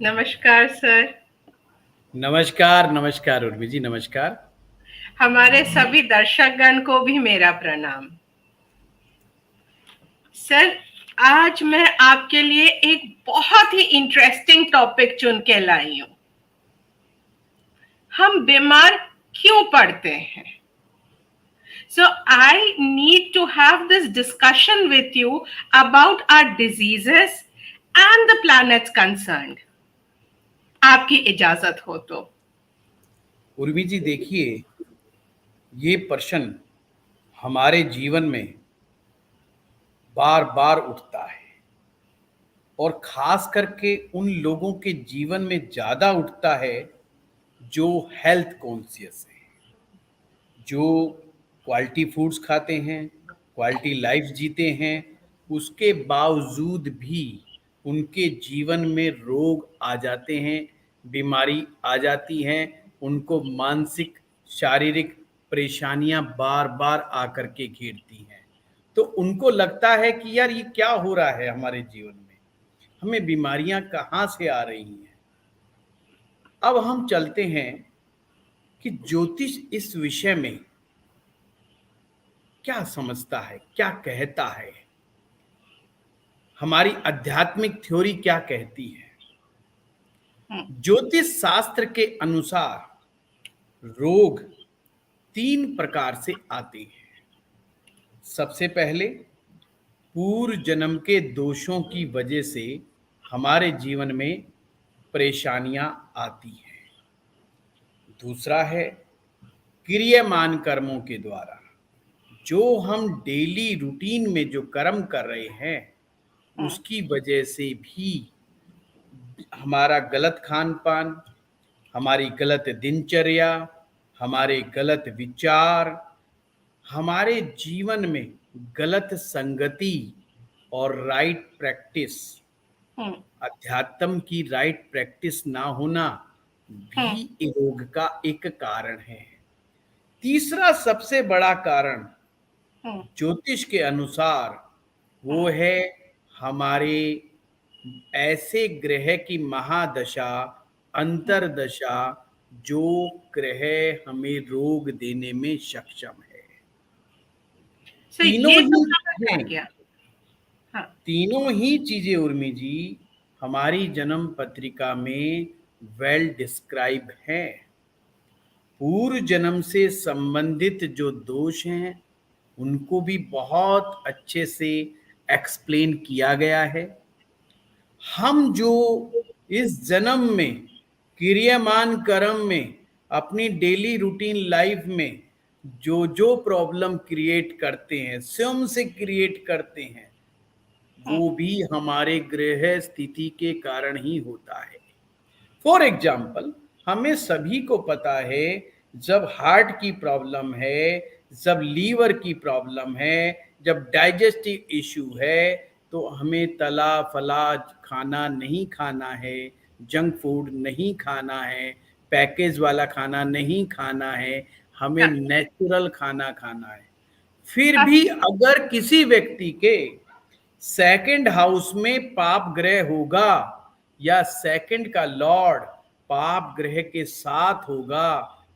नमस्कार सर। नमस्कार नमस्कार उर्मी जी, नमस्कार। हमारे सभी दर्शकगण को भी मेरा प्रणाम। सर, आज मैं आपके लिए एक बहुत ही इंटरेस्टिंग टॉपिक चुन के लाई हूँ। हम बीमार क्यों पड़ते हैं? So I need to have this discussion with you about our diseases and the planets concerned. आपकी इजाजत हो तो। उर्मी जी देखिए, ये प्रश्न हमारे जीवन में बार बार उठता है और खास करके उन लोगों के जीवन में ज़्यादा उठता है जो हेल्थ कॉन्शियस है, जो क्वालिटी फूड्स खाते हैं, क्वालिटी लाइफ जीते हैं, उसके बावजूद भी उनके जीवन में रोग आ जाते हैं, बीमारी आ जाती हैं, उनको मानसिक शारीरिक परेशानियां बार बार आकर के घेरती हैं। तो उनको लगता है कि यार ये क्या हो रहा है हमारे जीवन में, हमें बीमारियां कहाँ से आ रही हैं। अब हम चलते हैं कि ज्योतिष इस विषय में क्या समझता है, क्या कहता है, हमारी आध्यात्मिक थ्योरी क्या कहती है। हम्म, ज्योतिष शास्त्र के अनुसार रोग 3 प्रकार से आते हैं। सबसे पहले पूर्व जन्म के दोषों की वजह से हमारे जीवन में परेशानियां आती हैं। दूसरा है क्रियमान कर्मों के द्वारा, जो हम डेली रूटीन में जो कर्म कर रहे हैं हम्म, उसकी वजह से भी हमारा गलत खान पान, हमारी गलत दिनचर्या, हमारे गलत विचार, हमारे जीवन में गलत संगति और राइट प्रैक्टिस, हम्म, अध्यात्म की राइट प्रैक्टिस ना होना हम्म, भी रोग का एक कारण है। तीसरा सबसे बड़ा कारण हम्म, ज्योतिष के अनुसार वो हम्म। है हमारे ऐसे ग्रह की महादशा, अंतरदशा, जो ग्रह हमें रोग देने में सक्षम है। सो तीनों ये तो ही समझ आ चीजें, गया। हाँ। तीनों ही चीजें उर्मी जी हमारी जन्म पत्रिका में वेल डिस्क्राइब हैं। पूर्व जन्म से संबंधित जो दोष हैं उनको भी बहुत अच्छे से एक्सप्लेन किया गया है। हम जो इस जन्म में क्रियामान कर्म में अपनी डेली रूटीन लाइफ में जो जो प्रॉब्लम क्रिएट करते हैं, स्वयं से क्रिएट करते हैं, हम्म, वो भी हमारे ग्रह स्थिति के कारण ही होता है। फॉर एग्जाम्पल, हमें सभी को पता है जब हार्ट की प्रॉब्लम है, जब लीवर की प्रॉब्लम है, जब डाइजेस्टिव इशू है, तो हमें तला फला खाना नहीं खाना है, जंक फूड नहीं खाना है, पैकेज वाला खाना नहीं खाना है, हमें हाँ, नेचुरल खाना खाना है। फिर हाँ, भी अगर किसी व्यक्ति के सेकंड हाउस में पाप ग्रह होगा या सेकंड का लॉर्ड पाप ग्रह के साथ होगा,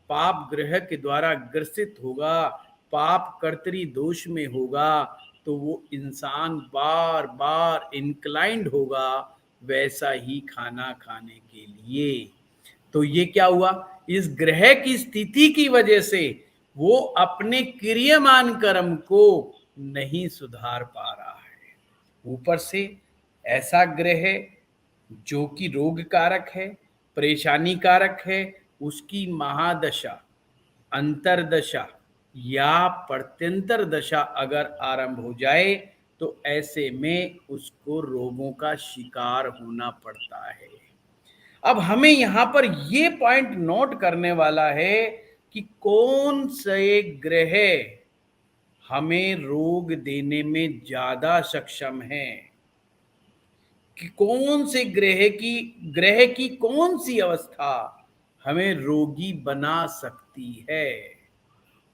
पाप ग्रह के द्वारा ग्रसित होगा, पाप कर्तरी दोष में होगा, तो वो इंसान बार बार इंक्लाइंड होगा वैसा ही खाना खाने के लिए। तो ये क्या हुआ, इस ग्रह की स्थिति की वजह से वो अपने क्रियमान कर्म को नहीं सुधार पा रहा है। ऊपर से ऐसा ग्रह जो कि रोग कारक है, परेशानी कारक है, उसकी महादशा, अंतरदशा या प्रत्यंतर दशा अगर आरंभ हो जाए तो ऐसे में उसको रोगों का शिकार होना पड़ता है। अब हमें यहां पर ये पॉइंट नोट करने वाला है कि कौन से ग्रह हमें रोग देने में ज्यादा सक्षम है, कि कौन से ग्रह की कौन सी अवस्था हमें रोगी बना सकती है।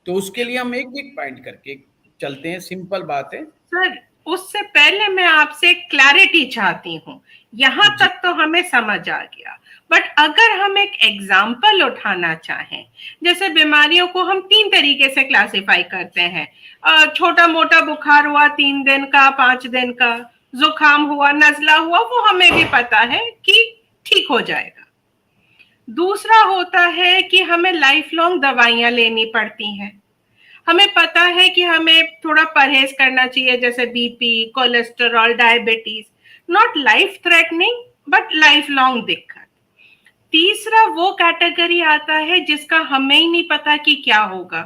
तो उसके लिए हम एक एक पॉइंट करके चलते हैं, सिंपल बात है। सर, उससे पहले मैं आपसे क्लैरिटी चाहती हूँ। यहाँ जी तक तो हमें समझ आ गया, बट अगर हम एक एग्जाम्पल उठाना चाहें, जैसे बीमारियों को हम 3 तरीके से क्लासिफाई करते हैं। छोटा मोटा बुखार हुआ 3 दिन का, 5 दिन का, जुकाम हुआ, नजला हुआ, वो हमें भी पता है कि ठीक हो जाएगा। दूसरा होता है कि हमें लाइफ लॉन्ग दवाइयां लेनी पड़ती हैं। हमें पता है कि हमें थोड़ा परहेज करना चाहिए, जैसे BP, cholesterol, diabetes, not life threatening but life long दिक्कत। तीसरा वो कैटेगरी आता है जिसका हमें ही नहीं पता कि क्या होगा।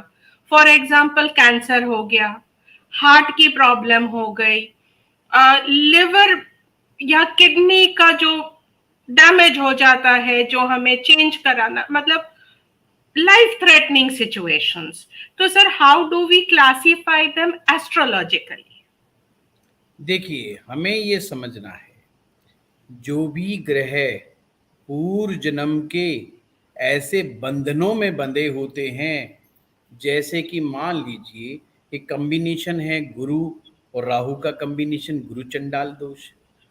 फॉर एग्जाम्पल कैंसर हो गया, हार्ट की प्रॉब्लम हो गई, लिवर या किडनी का जो डैमेज हो जाता है, जो हमें चेंज कराना, मतलब life threatening situations. तो sir, how do we classify them astrologically? देखिए, हमें ये समझना है, जो भी ग्रह पूर्व जन्म के ऐसे बंधनों में बंधे होते हैं, जैसे कि मान लीजिए एक कॉम्बिनेशन है गुरु और राहु का कॉम्बिनेशन, गुरु चंडाल दोष,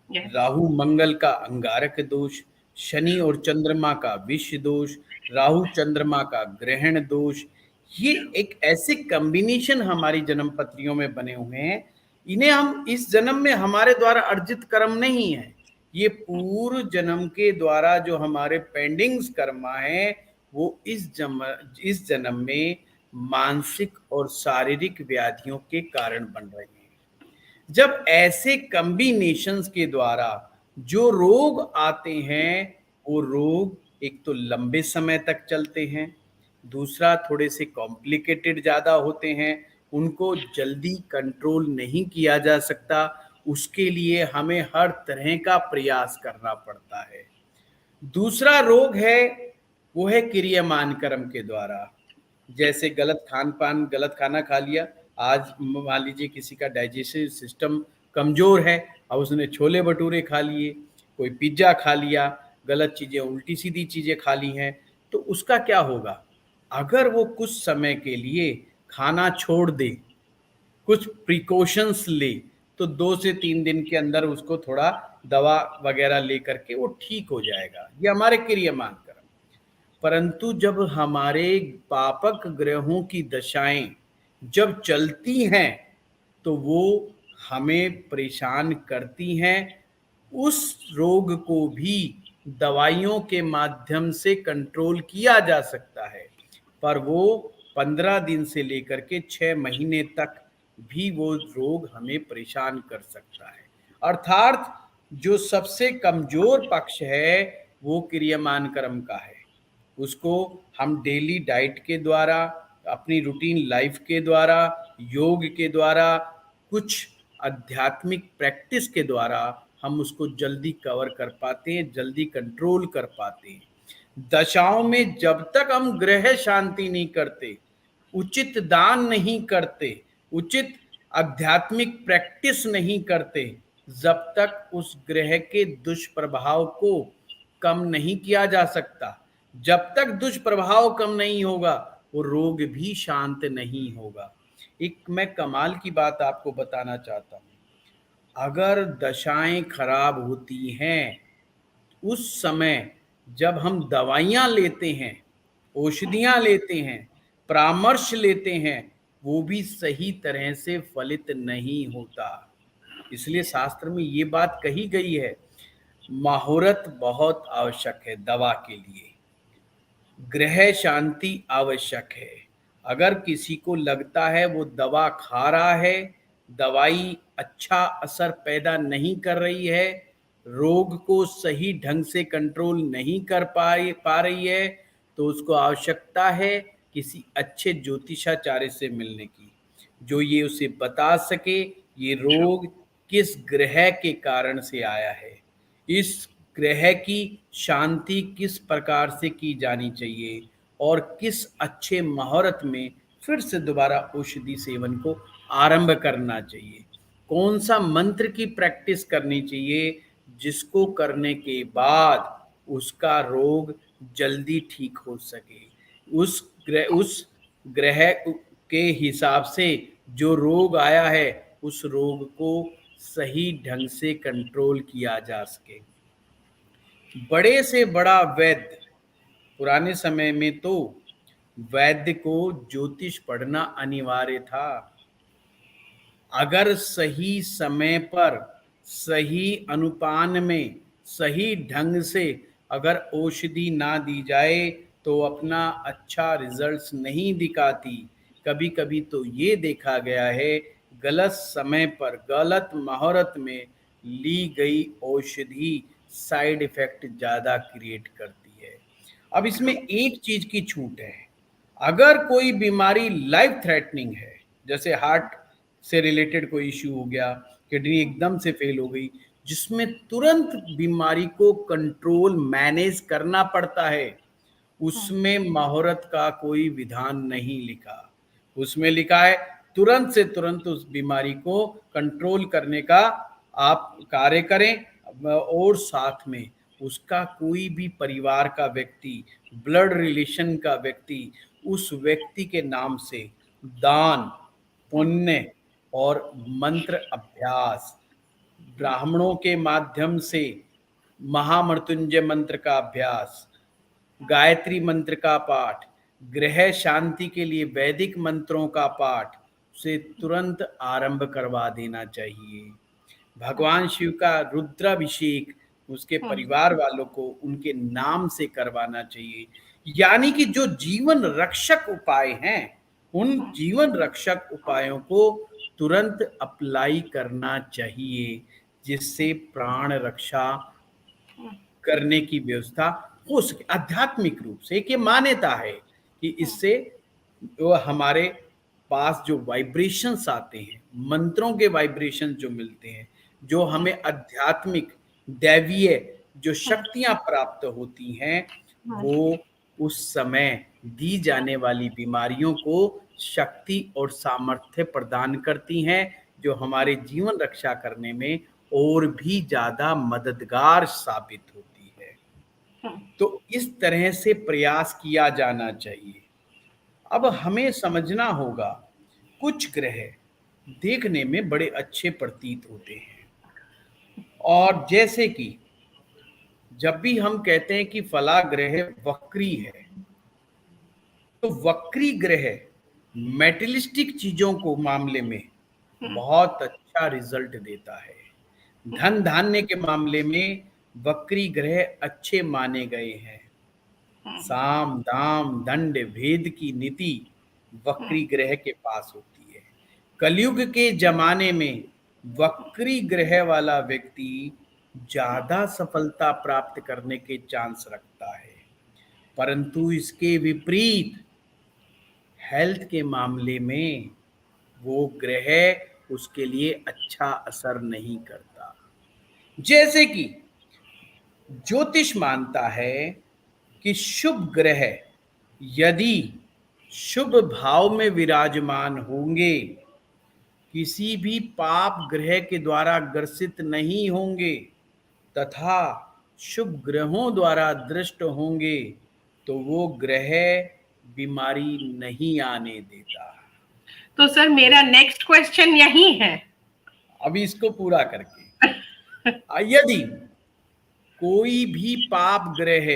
Yes. राहु मंगल का अंगारक दोष, शनि और चंद्रमा का विष दोष, राहु चंद्रमा का ग्रहण दोष। ये एक ऐसे कॉम्बिनेशन हमारी जन्म पत्रियों में बने हुए हैं। इन्हें हम इस जन्म में हमारे द्वारा अर्जित कर्म नहीं है, ये पूर्व जन्म के द्वारा जो हमारे पेंडिंग्स कर्मा है, वो इस जन्म में मानसिक और शारीरिक व्याधियों के कारण बन रही हैं। जब ऐसे कॉम्बिनेशंस के द्वारा जो रोग आते हैं, वो रोग एक तो लंबे समय तक चलते हैं, दूसरा थोड़े से कॉम्प्लिकेटेड ज़्यादा होते हैं, उनको जल्दी कंट्रोल नहीं किया जा सकता, उसके लिए हमें हर तरह का प्रयास करना पड़ता है। दूसरा रोग है, वो है क्रियमान कर्म के द्वारा। जैसे गलत खान पान, गलत खाना खा लिया, आज मान लीजिए किसी का डाइजेस्टिव सिस्टम कमज़ोर है, और उसने छोले भटूरे खा लिए, कोई पिज्ज़ा खा लिया, गलत चीज़ें, उल्टी सीधी चीज़ें खा ली हैं, तो उसका क्या होगा? अगर वो कुछ समय के लिए खाना छोड़ दे, कुछ प्रिकॉशंस ले, तो 2 से 3 दिन के अंदर उसको थोड़ा दवा वगैरह ले करके वो ठीक हो जाएगा। ये हमारे क्रियमान कर्म। परंतु जब हमारे पापक ग्रहों की दशाएं जब चलती हैं, तो वो हमें परेशान करती हैं। उस रोग को भी दवाइयों के माध्यम से कंट्रोल किया जा सकता है, पर वो 15 दिन से लेकर के 6 महीने तक भी वो रोग हमें परेशान कर सकता है। अर्थात जो सबसे कमजोर पक्ष है, वो क्रियमान कर्म का है। उसको हम डेली डाइट के द्वारा, अपनी रूटीन लाइफ के द्वारा, योग के द्वारा, कुछ आध्यात्मिक प्रैक्टिस के द्वारा हम उसको जल्दी कवर कर पाते हैं, जल्दी कंट्रोल कर पाते हैं। दशाओं में जब तक हम ग्रह शांति नहीं करते, उचित दान नहीं करते, उचित आध्यात्मिक प्रैक्टिस नहीं करते, जब तक उस ग्रह के दुष्प्रभाव को कम नहीं किया जा सकता, जब तक दुष्प्रभाव कम नहीं होगा, वो रोग भी शांत नहीं होगा। एक मैं कमाल की बात आपको बताना चाहता हूँ। अगर दशाएं खराब होती हैं, उस समय जब हम दवाइयाँ लेते हैं, औषधियाँ लेते हैं, परामर्श लेते हैं, वो भी सही तरह से फलित नहीं होता। इसलिए शास्त्र में ये बात कही गई है, माहुरत बहुत आवश्यक है दवा के लिए, ग्रह शांति आवश्यक है। अगर किसी को लगता है वो दवा खा रहा है, दवाई अच्छा असर पैदा नहीं कर रही है, रोग को सही ढंग से कंट्रोल नहीं कर पा रही है, तो उसको आवश्यकता है किसी अच्छे ज्योतिषाचार्य से मिलने की, जो ये उसे बता सके ये रोग किस ग्रह के कारण से आया है, इस ग्रह की शांति किस प्रकार से की जानी चाहिए, और किस अच्छे मुहूर्त में फिर से दोबारा औषधि सेवन को आरंभ करना चाहिए, कौन सा मंत्र की प्रैक्टिस करनी चाहिए, जिसको करने के बाद उसका रोग जल्दी ठीक हो सके। उस ग्रह के हिसाब से जो रोग आया है, उस रोग को सही ढंग से कंट्रोल किया जा सके। बड़े से बड़ा वैद्य, पुराने समय में तो वैद्य को ज्योतिष पढ़ना अनिवार्य था। अगर सही समय पर, सही अनुपान में, सही ढंग से अगर औषधि ना दी जाए तो अपना अच्छा रिजल्ट्स नहीं दिखाती। कभी कभी तो ये देखा गया है, गलत समय पर गलत मुहूर्त में ली गई औषधि साइड इफेक्ट ज़्यादा क्रिएट करती है। अब इसमें एक चीज की छूट है, अगर कोई बीमारी लाइफ थ्रेटनिंग है, जैसे हार्ट से रिलेटेड कोई इश्यू हो गया, किडनी एकदम से फेल हो गई, जिसमें तुरंत बीमारी को कंट्रोल मैनेज करना पड़ता है, उसमें मुहूर्त का कोई विधान नहीं लिखा। उसमें लिखा है तुरंत से तुरंत उस बीमारी को कंट्रोल करने का आप कार्य करें, और साथ में उसका कोई भी परिवार का व्यक्ति, ब्लड रिलेशन का व्यक्ति, उस व्यक्ति के नाम से दान, पुण्य और मंत्र अभ्यास, ब्राह्मणों के माध्यम से महामृत्युंजय मंत्र का अभ्यास, गायत्री मंत्र का पाठ, ग्रह शांति के लिए वैदिक मंत्रों का पाठ से तुरंत आरंभ करवा देना चाहिए। भगवान शिव का रुद्राभिषेक उसके परिवार वालों को उनके नाम से करवाना चाहिए। यानी कि जो जीवन रक्षक उपाय हैं, उन जीवन रक्षक उपायों को तुरंत अप्लाई करना चाहिए, जिससे प्राण रक्षा करने की व्यवस्था हो सके। आध्यात्मिक रूप से एक ये मान्यता है कि इससे वो हमारे पास जो वाइब्रेशंस आते हैं, मंत्रों के वाइब्रेशन जो मिलते हैं, जो हमें आध्यात्मिक दैवीय जो शक्तियां प्राप्त होती हैं, वो उस समय दी जाने वाली बीमारियों को शक्ति और सामर्थ्य प्रदान करती हैं, जो हमारे जीवन रक्षा करने में और भी ज्यादा मददगार साबित होती है। तो इस तरह से प्रयास किया जाना चाहिए। अब हमें समझना होगा, कुछ ग्रह देखने में बड़े अच्छे प्रतीत होते हैं, और जैसे कि जब भी हम कहते हैं कि फला ग्रह वक्री है, तो वक्री ग्रह मेटेलिस्टिक चीजों को मामले में बहुत अच्छा रिजल्ट देता है। धन धान्य के मामले में वक्री ग्रह अच्छे माने गए हैं। साम दाम दंड भेद की नीति वक्री ग्रह के पास होती है। कलयुग के जमाने में वक्री ग्रह वाला व्यक्ति ज्यादा सफलता प्राप्त करने के चांस रखता है, परंतु इसके विपरीत हेल्थ के मामले में वो ग्रह उसके लिए अच्छा असर नहीं करता। जैसे कि ज्योतिष मानता है कि शुभ ग्रह यदि शुभ भाव में विराजमान होंगे, किसी भी पाप ग्रह के द्वारा ग्रसित नहीं होंगे तथा शुभ ग्रहों द्वारा दृष्ट होंगे, तो वो ग्रह बीमारी नहीं आने देता। तो सर मेरा नेक्स्ट क्वेश्चन यही है। अभी इसको पूरा करके, यदि कोई भी पाप ग्रह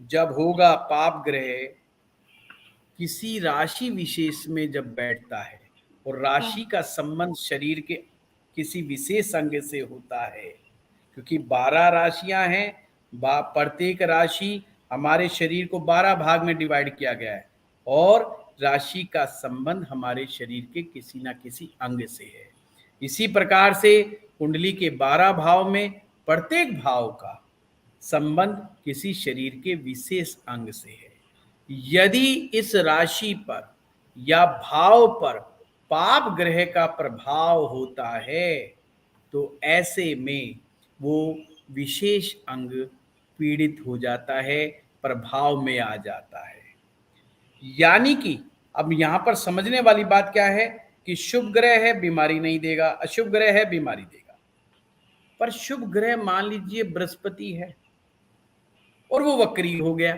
जब होगा, पाप ग्रह किसी राशि विशेष में जब बैठता है, और राशि का संबंध शरीर के किसी विशेष अंग से होता है, क्योंकि 12 राशियां हैं, प्रत्येक राशि हमारे शरीर को 12 भाग में डिवाइड किया गया है, और राशि का संबंध हमारे शरीर के किसी ना किसी अंग से है। इसी प्रकार से कुंडली के 12 भाव में प्रत्येक भाव का संबंध किसी शरीर के विशेष अंग से है। यदि इस राशि पर या भाव पर पाप ग्रह का प्रभाव होता है, तो ऐसे में वो विशेष अंग पीड़ित हो जाता है, प्रभाव में आ जाता है। यानी कि अब यहां पर समझने वाली बात क्या है कि शुभ ग्रह है बीमारी नहीं देगा, अशुभ ग्रह है बीमारी देगा। पर शुभ ग्रह मान लीजिए बृहस्पति है और वो वक्री हो गया,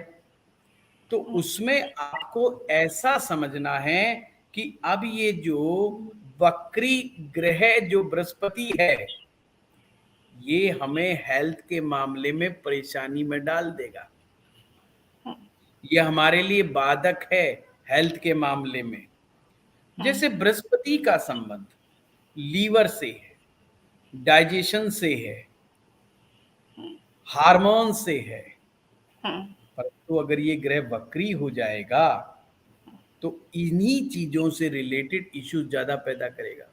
तो उसमें आपको ऐसा समझना है कि अब ये जो वक्री ग्रह जो बृहस्पति है, ये हमें हेल्थ के मामले में परेशानी में डाल देगा। ये हमारे लिए बाधक है हेल्थ के मामले में। जैसे बृहस्पति का संबंध लीवर से है, डाइजेशन से है, हार्मोन से है। परंतु अगर ये ग्रह वक्री हो जाएगा तो इन्हीं चीजों से रिलेटेड इश्यूज ज्यादा पैदा करेगा।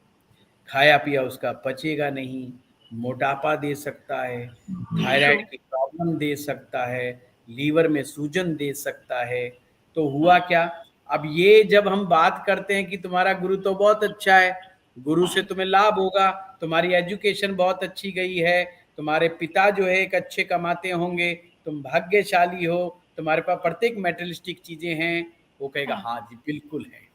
खाया पिया उसका पचेगा नहीं, मोटापा दे सकता है, थायराइड की प्रॉब्लम दे सकता है, लीवर में सूजन दे सकता है। तो हुआ क्या, अब ये जब हम बात करते हैं कि तुम्हारा गुरु तो बहुत अच्छा है, गुरु से तुम्हें लाभ होगा, तुम्हारी एजुकेशन बहुत अच्छी गई है, तुम्हारे पिता जो है एक अच्छे कमाते होंगे, तुम भाग्यशाली हो, तुम्हारे पास प्रत्येक मेटेरियलिस्टिक चीजें हैं, वो कहेगा हाँ जी बिल्कुल है।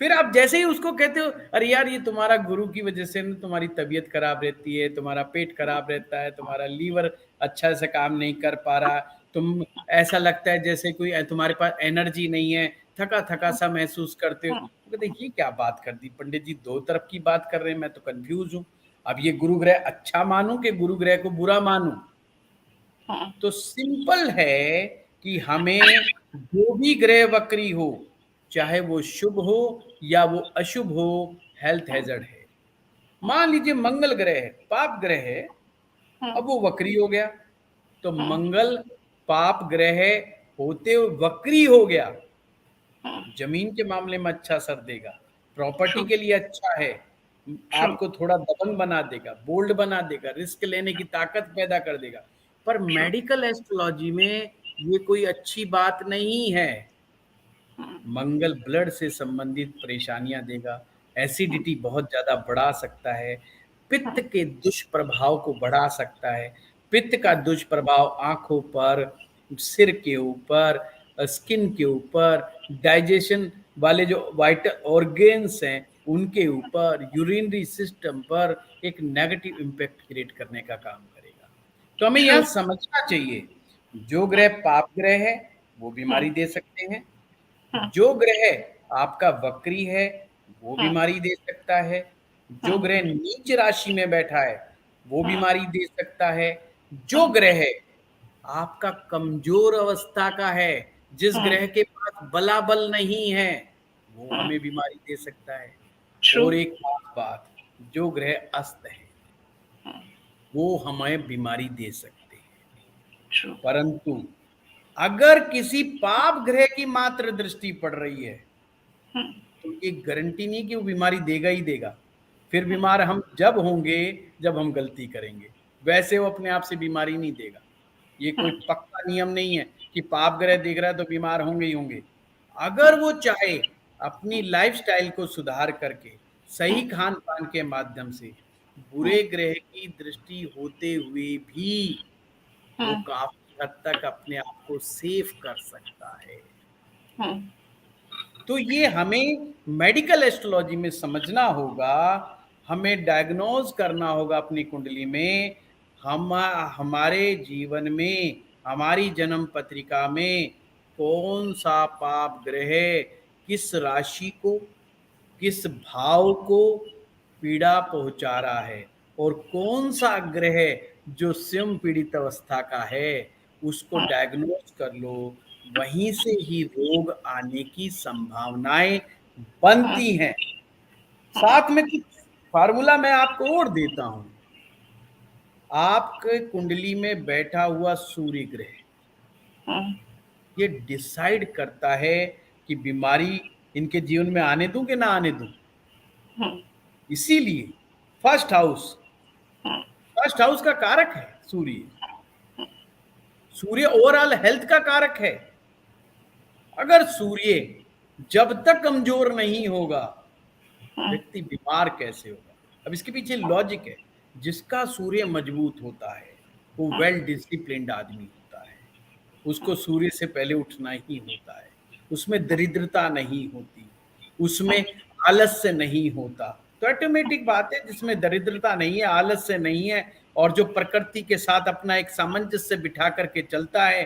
फिर आप जैसे ही उसको कहते हो अरे यार ये तुम्हारा गुरु की वजह से ना तुम्हारी तबीयत खराब रहती है, तुम्हारा पेट खराब रहता है, तुम्हारा लीवर अच्छा से काम नहीं कर पा रहा, तुम ऐसा लगता है जैसे कोई तुम्हारे पास एनर्जी नहीं है, थका थका सा महसूस करते हो। तो कहते ये क्या बात कर दी पंडित जी, दो तरफ की बात कर रहे हैं, मैं तो कंफ्यूज हूँ। अब ये गुरु ग्रह अच्छा मानूं कि गुरु ग्रह को बुरा मानूं? तो सिंपल है कि हमें जो भी ग्रह वक्री हो, चाहे वो शुभ हो या वो अशुभ हो, हेल्थ हैजर्ड है। मान लीजिए मंगल ग्रह है, पाप ग्रह है, अब वो वक्री हो गया, तो मंगल पाप ग्रह होते हुए वक्री हो गया, जमीन के मामले में अच्छा असर देगा, प्रॉपर्टी के लिए अच्छा है, आपको थोड़ा दबंग बना देगा, बोल्ड बना देगा, रिस्क लेने की ताकत पैदा कर देगा। पर मेडिकल एस्ट्रोलॉजी में ये कोई अच्छी बात नहीं है। मंगल ब्लड से संबंधित परेशानियां देगा, एसिडिटी बहुत ज्यादा बढ़ा सकता है, पित्त के दुष्प्रभाव को बढ़ा सकता है। पित्त का दुष्प्रभाव आंखों पर, सिर के ऊपर, स्किन के ऊपर, डाइजेशन वाले जो वाइटल ऑर्गेन्स हैं उनके ऊपर, यूरिनरी सिस्टम पर एक नेगेटिव इम्पैक्ट क्रिएट करने का काम करेगा। तो हमें यह समझना चाहिए, जो ग्रह पाप ग्रह है वो बीमारी दे सकते हैं, जो ग्रह आपका वक्री है वो बीमारी दे सकता है, जो ग्रह नीच राशि में बैठा है वो बीमारी दे सकता है, जो ग्रह आपका कमजोर अवस्था का है, जिस ग्रह के पास बलाबल नहीं है, वो हमें बीमारी दे सकता है। और एक खास बात, जो ग्रह अस्त है वो हमें बीमारी दे सकते हैं। परंतु अगर किसी पाप ग्रह की मात्र दृष्टि पड़ रही है तो ये गारंटी नहीं कि वो बीमारी देगा ही देगा। फिर बीमार हम जब होंगे जब हम गलती करेंगे, वैसे वो अपने आप से बीमारी नहीं देगा। ये कोई पक्का नियम नहीं है कि पाप ग्रह देख रहा है तो बीमार होंगे ही होंगे। अगर वो चाहे अपनी लाइफस्टाइल को सुधार करके, सही खान पान के माध्यम से, बुरे ग्रह की दृष्टि होते हुए भी वो काफी हद तक अपने आप को सेफ कर सकता है। तो ये हमें मेडिकल एस्ट्रोलॉजी में समझना होगा, हमें डायग्नोज करना होगा अपनी कुंडली में, हम हमारे जीवन में, हमारी जन्म पत्रिका में कौन सा पाप ग्रह किस राशि को, किस भाव को पीड़ा पहुंचा रहा है, और कौन सा ग्रह जो स्वयं पीड़ित अवस्था का है उसको डायग्नोज कर लो। वहीं से ही रोग आने की संभावनाएं बनती हैं। साथ में कुछ फार्मूला मैं आपको और देता हूं। आपके कुंडली में बैठा हुआ सूर्य ग्रह ये डिसाइड करता है कि बीमारी इनके जीवन में आने दूं कि ना आने दूं। इसीलिए फर्स्ट हाउस का कारक है सूर्य। सूर्य ओवरऑल हेल्थ का कारक है। अगर सूर्य जब तक कमजोर नहीं होगा, व्यक्ति बीमार कैसे होगा? अब इसके पीछे लॉजिक है, जिसका सूर्य मजबूत होता है वो वेल डिसिप्लिन्ड आदमी होता है, उसको सूर्य से पहले उठना ही होता है, उसमें दरिद्रता नहीं होती, उसमें आलस्य नहीं होता। तो ऑटोमेटिक बात है, जिसमें दरिद्रता नहीं है, आलस्य नहीं है, और जो प्रकृति के साथ अपना एक सामंजस्य बिठा करके चलता है,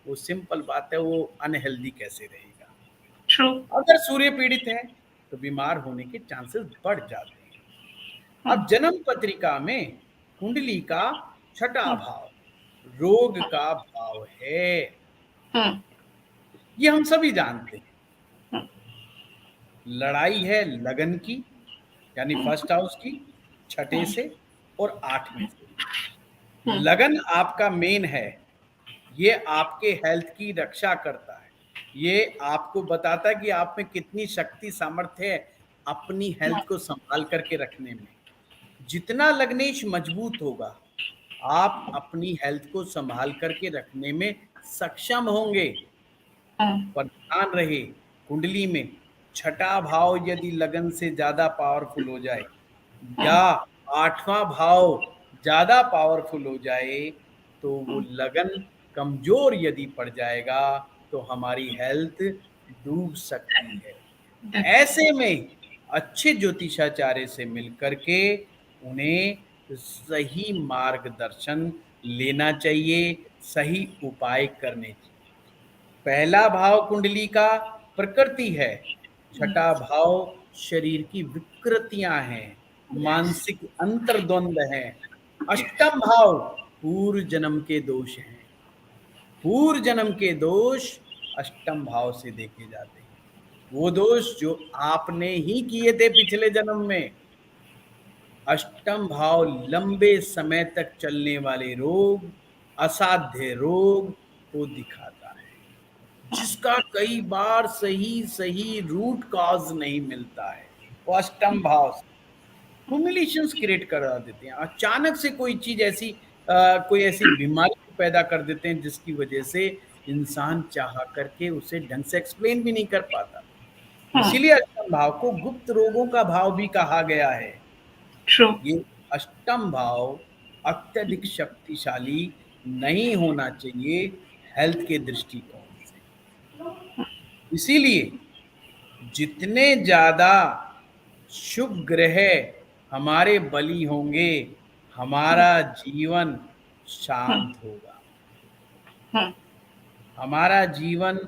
वो सिंपल बात है, वो अनहेल्दी कैसे रहेगा? ट्रू। अगर सूर्य पीड़ित है तो बीमार होने के चांसेस बढ़ जाते हैं। अब जन्म पत्रिका में कुंडली का छठा भाव रोग का भाव है, ये हम सभी जानते हैं। लड़ाई है लगन की, यानी फर्स्ट हाउस की, छठे से और आठवें से। लगन आपका मेन है, ये आपके हेल्थ की रक्षा करता है, ये आपको बताता है कि आप में कितनी शक्ति सामर्थ्य है अपनी हेल्थ को संभाल करके रखने में। जितना लग्नेश मजबूत होगा, आप अपनी हेल्थ को संभाल करके रखने में सक्षम होंगे। पर ध्यान रहे, कुंडली में छठा भाव यदि लगन से ज्यादा पावरफुल हो जाए या आठवां भाव ज्यादा पावरफुल हो जाए, तो वो लगन कमजोर यदि पड़ जाएगा तो हमारी हेल्थ डूब सकती है। ऐसे में अच्छे ज्योतिषाचार्य से मिलकर के उन्हें सही मार्गदर्शन लेना चाहिए, सही उपाय करने चाहिए। पहला भाव कुंडली का प्रकृति है, छठा भाव शरीर की विकृतियां हैं, मानसिक अंतर्द्वंद है। अष्टम भाव पूर्व जन्म के दोष हैं। पूर्व जन्म के दोष अष्टम भाव से देखे जाते हैं, वो दोष जो आपने ही किए थे पिछले जन्म में। अष्टम भाव लंबे समय तक चलने वाले रोग, असाध्य रोग को दिखाता है, जिसका कई बार सही सही रूट कॉज नहीं मिलता है। वो अष्टम भाव से कुमुलेशंस क्रिएट करा देते हैं। अचानक से कोई चीज ऐसी कोई ऐसी बीमारी पैदा कर देते हैं जिसकी वजह से इंसान चाह करके उसे ढंग से एक्सप्लेन भी नहीं कर पाता। इसीलिए अष्टम भाव को गुप्त रोगों का भाव भी कहा गया है। ये अष्टम भाव अत्यधिक शक्तिशाली नहीं होना चाहिए हेल्थ के दृष्टिकोण से। इसीलिए जितने ज्यादा शुभ ग्रह हमारे बली होंगे, हमारा जीवन शांत होगा, हमारा जीवन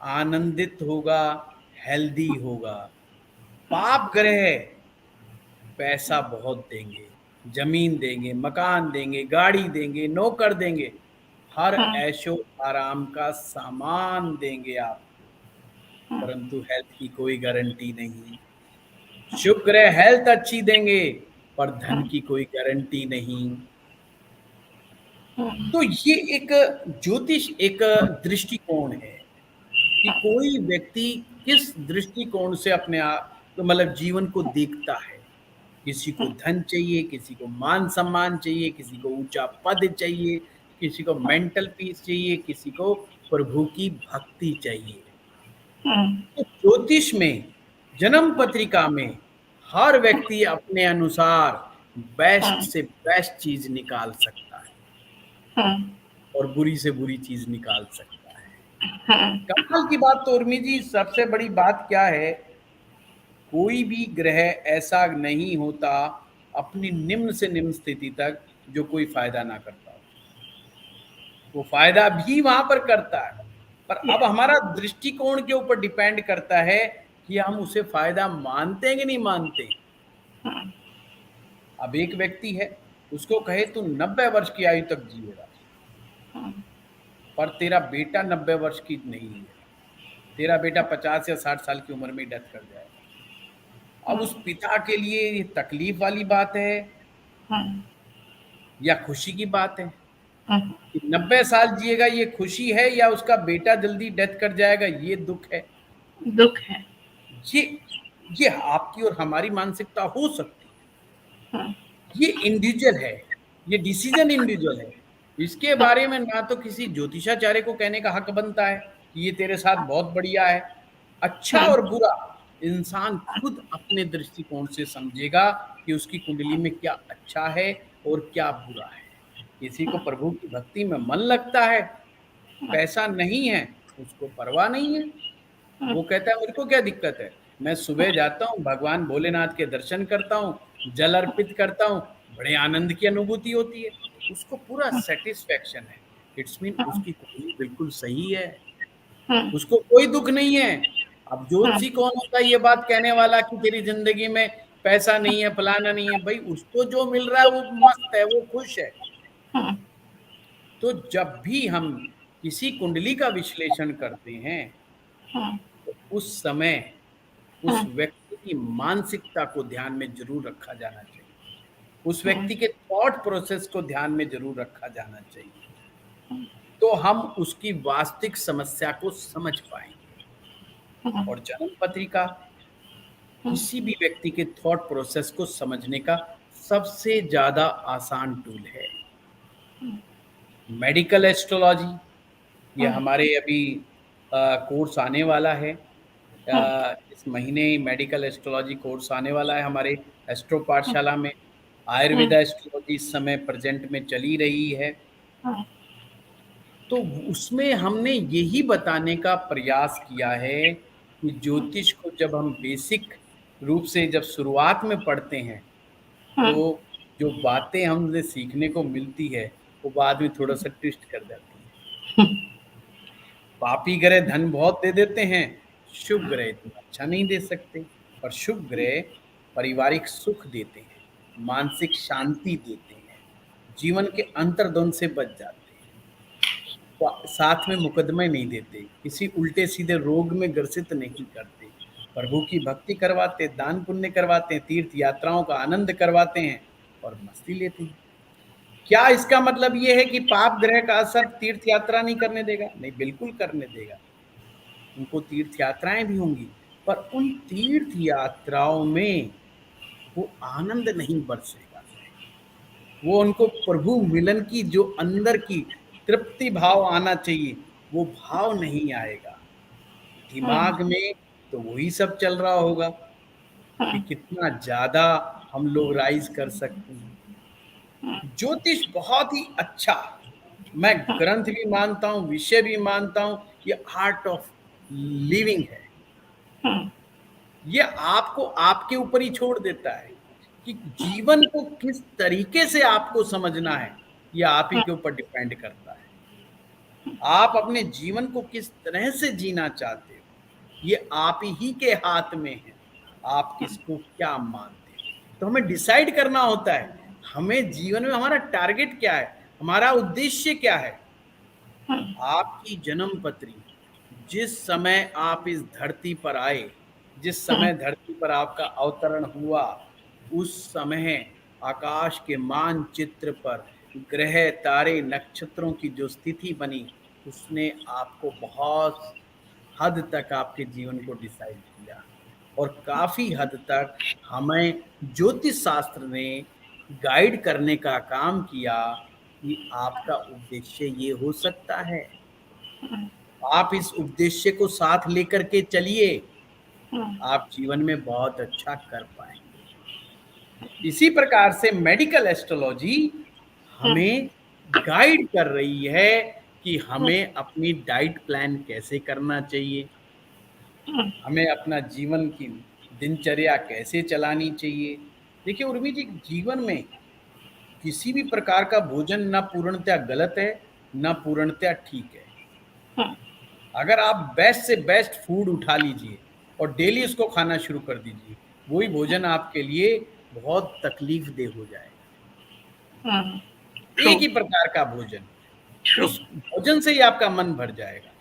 आनंदित होगा, हेल्दी होगा। पाप ग्रह पैसा बहुत देंगे, जमीन देंगे, मकान देंगे, गाड़ी देंगे, नौकर देंगे, हर ऐशो आराम का सामान देंगे आपको, परंतु हेल्थ की कोई गारंटी नहीं। शुभ ग्रह हेल्थ अच्छी देंगे पर धन की कोई गारंटी नहीं। तो ये एक ज्योतिष एक दृष्टिकोण है कि कोई व्यक्ति किस दृष्टिकोण से अपने आप मतलब जीवन को देखता है। किसी को धन चाहिए, किसी को मान सम्मान चाहिए, किसी को ऊंचा पद चाहिए, किसी को मेंटल पीस चाहिए, किसी को प्रभु की भक्ति चाहिए। तो ज्योतिष में, जन्म पत्रिका में हर व्यक्ति अपने अनुसार बेस्ट से बेस्ट चीज निकाल सकता है और बुरी से बुरी चीज निकाल सकता है। कमाल की बात तो उर्मी जी, सबसे बड़ी बात क्या है, कोई भी ग्रह ऐसा नहीं होता अपनी निम्न से निम्न स्थिति तक जो कोई फायदा ना करता हो। वो फायदा भी वहां पर करता है, पर अब हमारा दृष्टिकोण के ऊपर डिपेंड करता है कि हम उसे फायदा मानते हैं कि नहीं मानते। अब एक व्यक्ति है, उसको कहे तू 90 वर्ष की आयु तक जिएगा, पर तेरा बेटा 90 वर्ष की नहीं है, तेरा बेटा 50 या 60 साल की उम्र में डेथ कर जाएगा। अब उस पिता के लिए ये तकलीफ वाली बात है या खुशी की बात है कि 90 साल जिएगा ये खुशी है, या उसका बेटा जल्दी डेथ कर जाएगा ये दुख है। दुख है। ये आपकी और हमारी मानसिकता हो सकती है, ये इंडिविजुअल है, ये डिसीजन इंडिविजुअल है। इसके बारे में ना तो किसी ज्योतिषाचार्य को कहने का हक बनता है कि ये तेरे साथ बहुत बढ़िया है। अच्छा और बुरा इंसान खुद अपने दृष्टिकोण से समझेगा कि उसकी कुंडली में क्या अच्छा है और क्या बुरा है। किसी को प्रभु की भक्ति में मन लगता है, पैसा नहीं है, उसको परवाह नहीं है, वो कहता है मेरे को क्या दिक्कत है, मैं सुबह जाता हूँ, भगवान भोलेनाथ के दर्शन करता हूँ, जल अर्पित करता हूँ, बड़े आनंद की अनुभूति होती है, उसको पूरा सेटिस्फेक्शन है। इट्स मीन उसकी कुंडली बिल्कुल सही है, उसको कोई दुख नहीं है। अब ज्योतिषी कौन होता है ये बात कहने वाला कि तेरी जिंदगी में पैसा नहीं है, फलाना नहीं है? भाई उसको जो मिल रहा है वो मस्त है, वो खुश है। तो जब भी हम किसी कुंडली का विश्लेषण करते हैं तो उस समय उस व्यक्ति की मानसिकता को ध्यान में जरूर रखा जाना चाहिए, उस व्यक्ति के थॉट प्रोसेस को ध्यान में जरूर रखा जाना चाहिए, तो हम उसकी वास्तविक समस्या को समझ पाएंगे। और जन्म पत्रिका किसी भी व्यक्ति के थॉट प्रोसेस को समझने का सबसे ज्यादा आसान टूल है। मेडिकल एस्ट्रोलॉजी, ये हमारे अभी कोर्स आने वाला है। इस महीने मेडिकल एस्ट्रोलॉजी कोर्स आने वाला है हमारे एस्ट्रो पाठशाला में। आयुर्वेदा एस्ट्रोलॉजी इस समय प्रेजेंट में चली रही है। तो उसमें हमने यही बताने का प्रयास किया है कि ज्योतिष को जब हम बेसिक रूप से जब शुरुआत में पढ़ते हैं तो जो बातें हमने सीखने को मिलती है वो बाद में थोड़ा सा ट्विस्ट कर जाती है। पापी ग्रह धन बहुत दे देते हैं, शुभ ग्रह इतना अच्छा नहीं दे सकते। और शुभ ग्रह पारिवारिक सुख देते हैं, मानसिक शांति देते हैं, जीवन के अंतर्द्वंद से बच जाते हैं, साथ में मुकदमे नहीं देते, किसी उल्टे सीधे रोग में ग्रसित नहीं करते, प्रभु की भक्ति करवाते, दान पुण्य करवाते हैं, तीर्थ यात्राओं का आनंद करवाते हैं और मस्ती लेते हैं। क्या इसका मतलब ये है कि पाप ग्रह का असर तीर्थ यात्रा नहीं करने देगा? नहीं, बिल्कुल करने देगा। उनको तीर्थ यात्राएं भी होंगी, पर उन तीर्थ यात्राओं में वो आनंद नहीं बरसेगा, वो उनको प्रभु मिलन की जो अंदर की तृप्ति भाव आना चाहिए वो भाव नहीं आएगा। दिमाग में तो वही सब चल रहा होगा कि कितना ज्यादा हम लोग राइज कर सकते हैं। ज्योतिष बहुत ही अच्छा, मैं ग्रंथ भी मानता हूँ, विषय भी मानता हूँ, ये आर्ट ऑफ लिविंग है। ये आपको आपके ऊपर ही छोड़ देता है कि जीवन को किस तरीके से आपको समझना है, ये आप ही के ऊपर डिपेंड करता है। आप अपने जीवन को किस तरह से जीना चाहते हो ये आप ही के हाथ में है। आप किसको क्या मानते हैं, तो हमें डिसाइड करना होता है हमें जीवन में हमारा टारगेट क्या है, हमारा उद्देश्य क्या है। आपकी जन्म पत्री, जिस समय आप इस धरती पर आए, जिस समय धरती पर आपका अवतरण हुआ, उस समय आकाश के मानचित्र पर ग्रह तारे नक्षत्रों की जो स्थिति बनी उसने आपको बहुत हद तक आपके जीवन को डिसाइड किया। और काफी हद तक हमें ज्योतिष शास्त्र ने गाइड करने का काम किया कि आपका उद्देश्य ये हो सकता है, आप इस उद्देश्य को साथ लेकर के चलिए, आप जीवन में बहुत अच्छा कर पाएंगे। इसी प्रकार से मेडिकल एस्ट्रोलॉजी हमें गाइड कर रही है कि हमें अपनी डाइट प्लान कैसे करना चाहिए, हमें अपना जीवन की दिनचर्या कैसे चलानी चाहिए। देखिए उर्मी जी, जीवन में किसी भी प्रकार का भोजन ना पूर्णतया गलत है ना पूर्णतया ठीक है। अगर आप बेस्ट से बेस्ट फूड उठा लीजिए और डेली उसको खाना शुरू कर दीजिए, वही भोजन आपके लिए बहुत तकलीफ देह हो जाएगा। एक ही प्रकार का भोजन, उस भोजन से ही आपका मन भर जाएगा,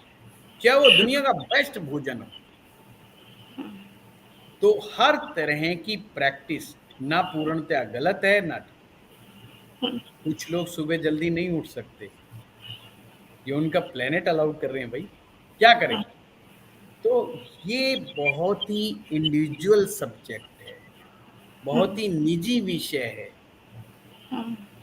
चाहे वो दुनिया का बेस्ट भोजन हो। तो हर तरह की प्रैक्टिस ना पूर्णतया गलत है ना ठीक। कुछ लोग सुबह जल्दी नहीं उठ सकते, ये उनका प्लेनेट अलाउड कर रहे हैं, भाई क्या करें। तो ये बहुत ही इंडिविजुअल सब्जेक्ट है, बहुत ही निजी विषय है।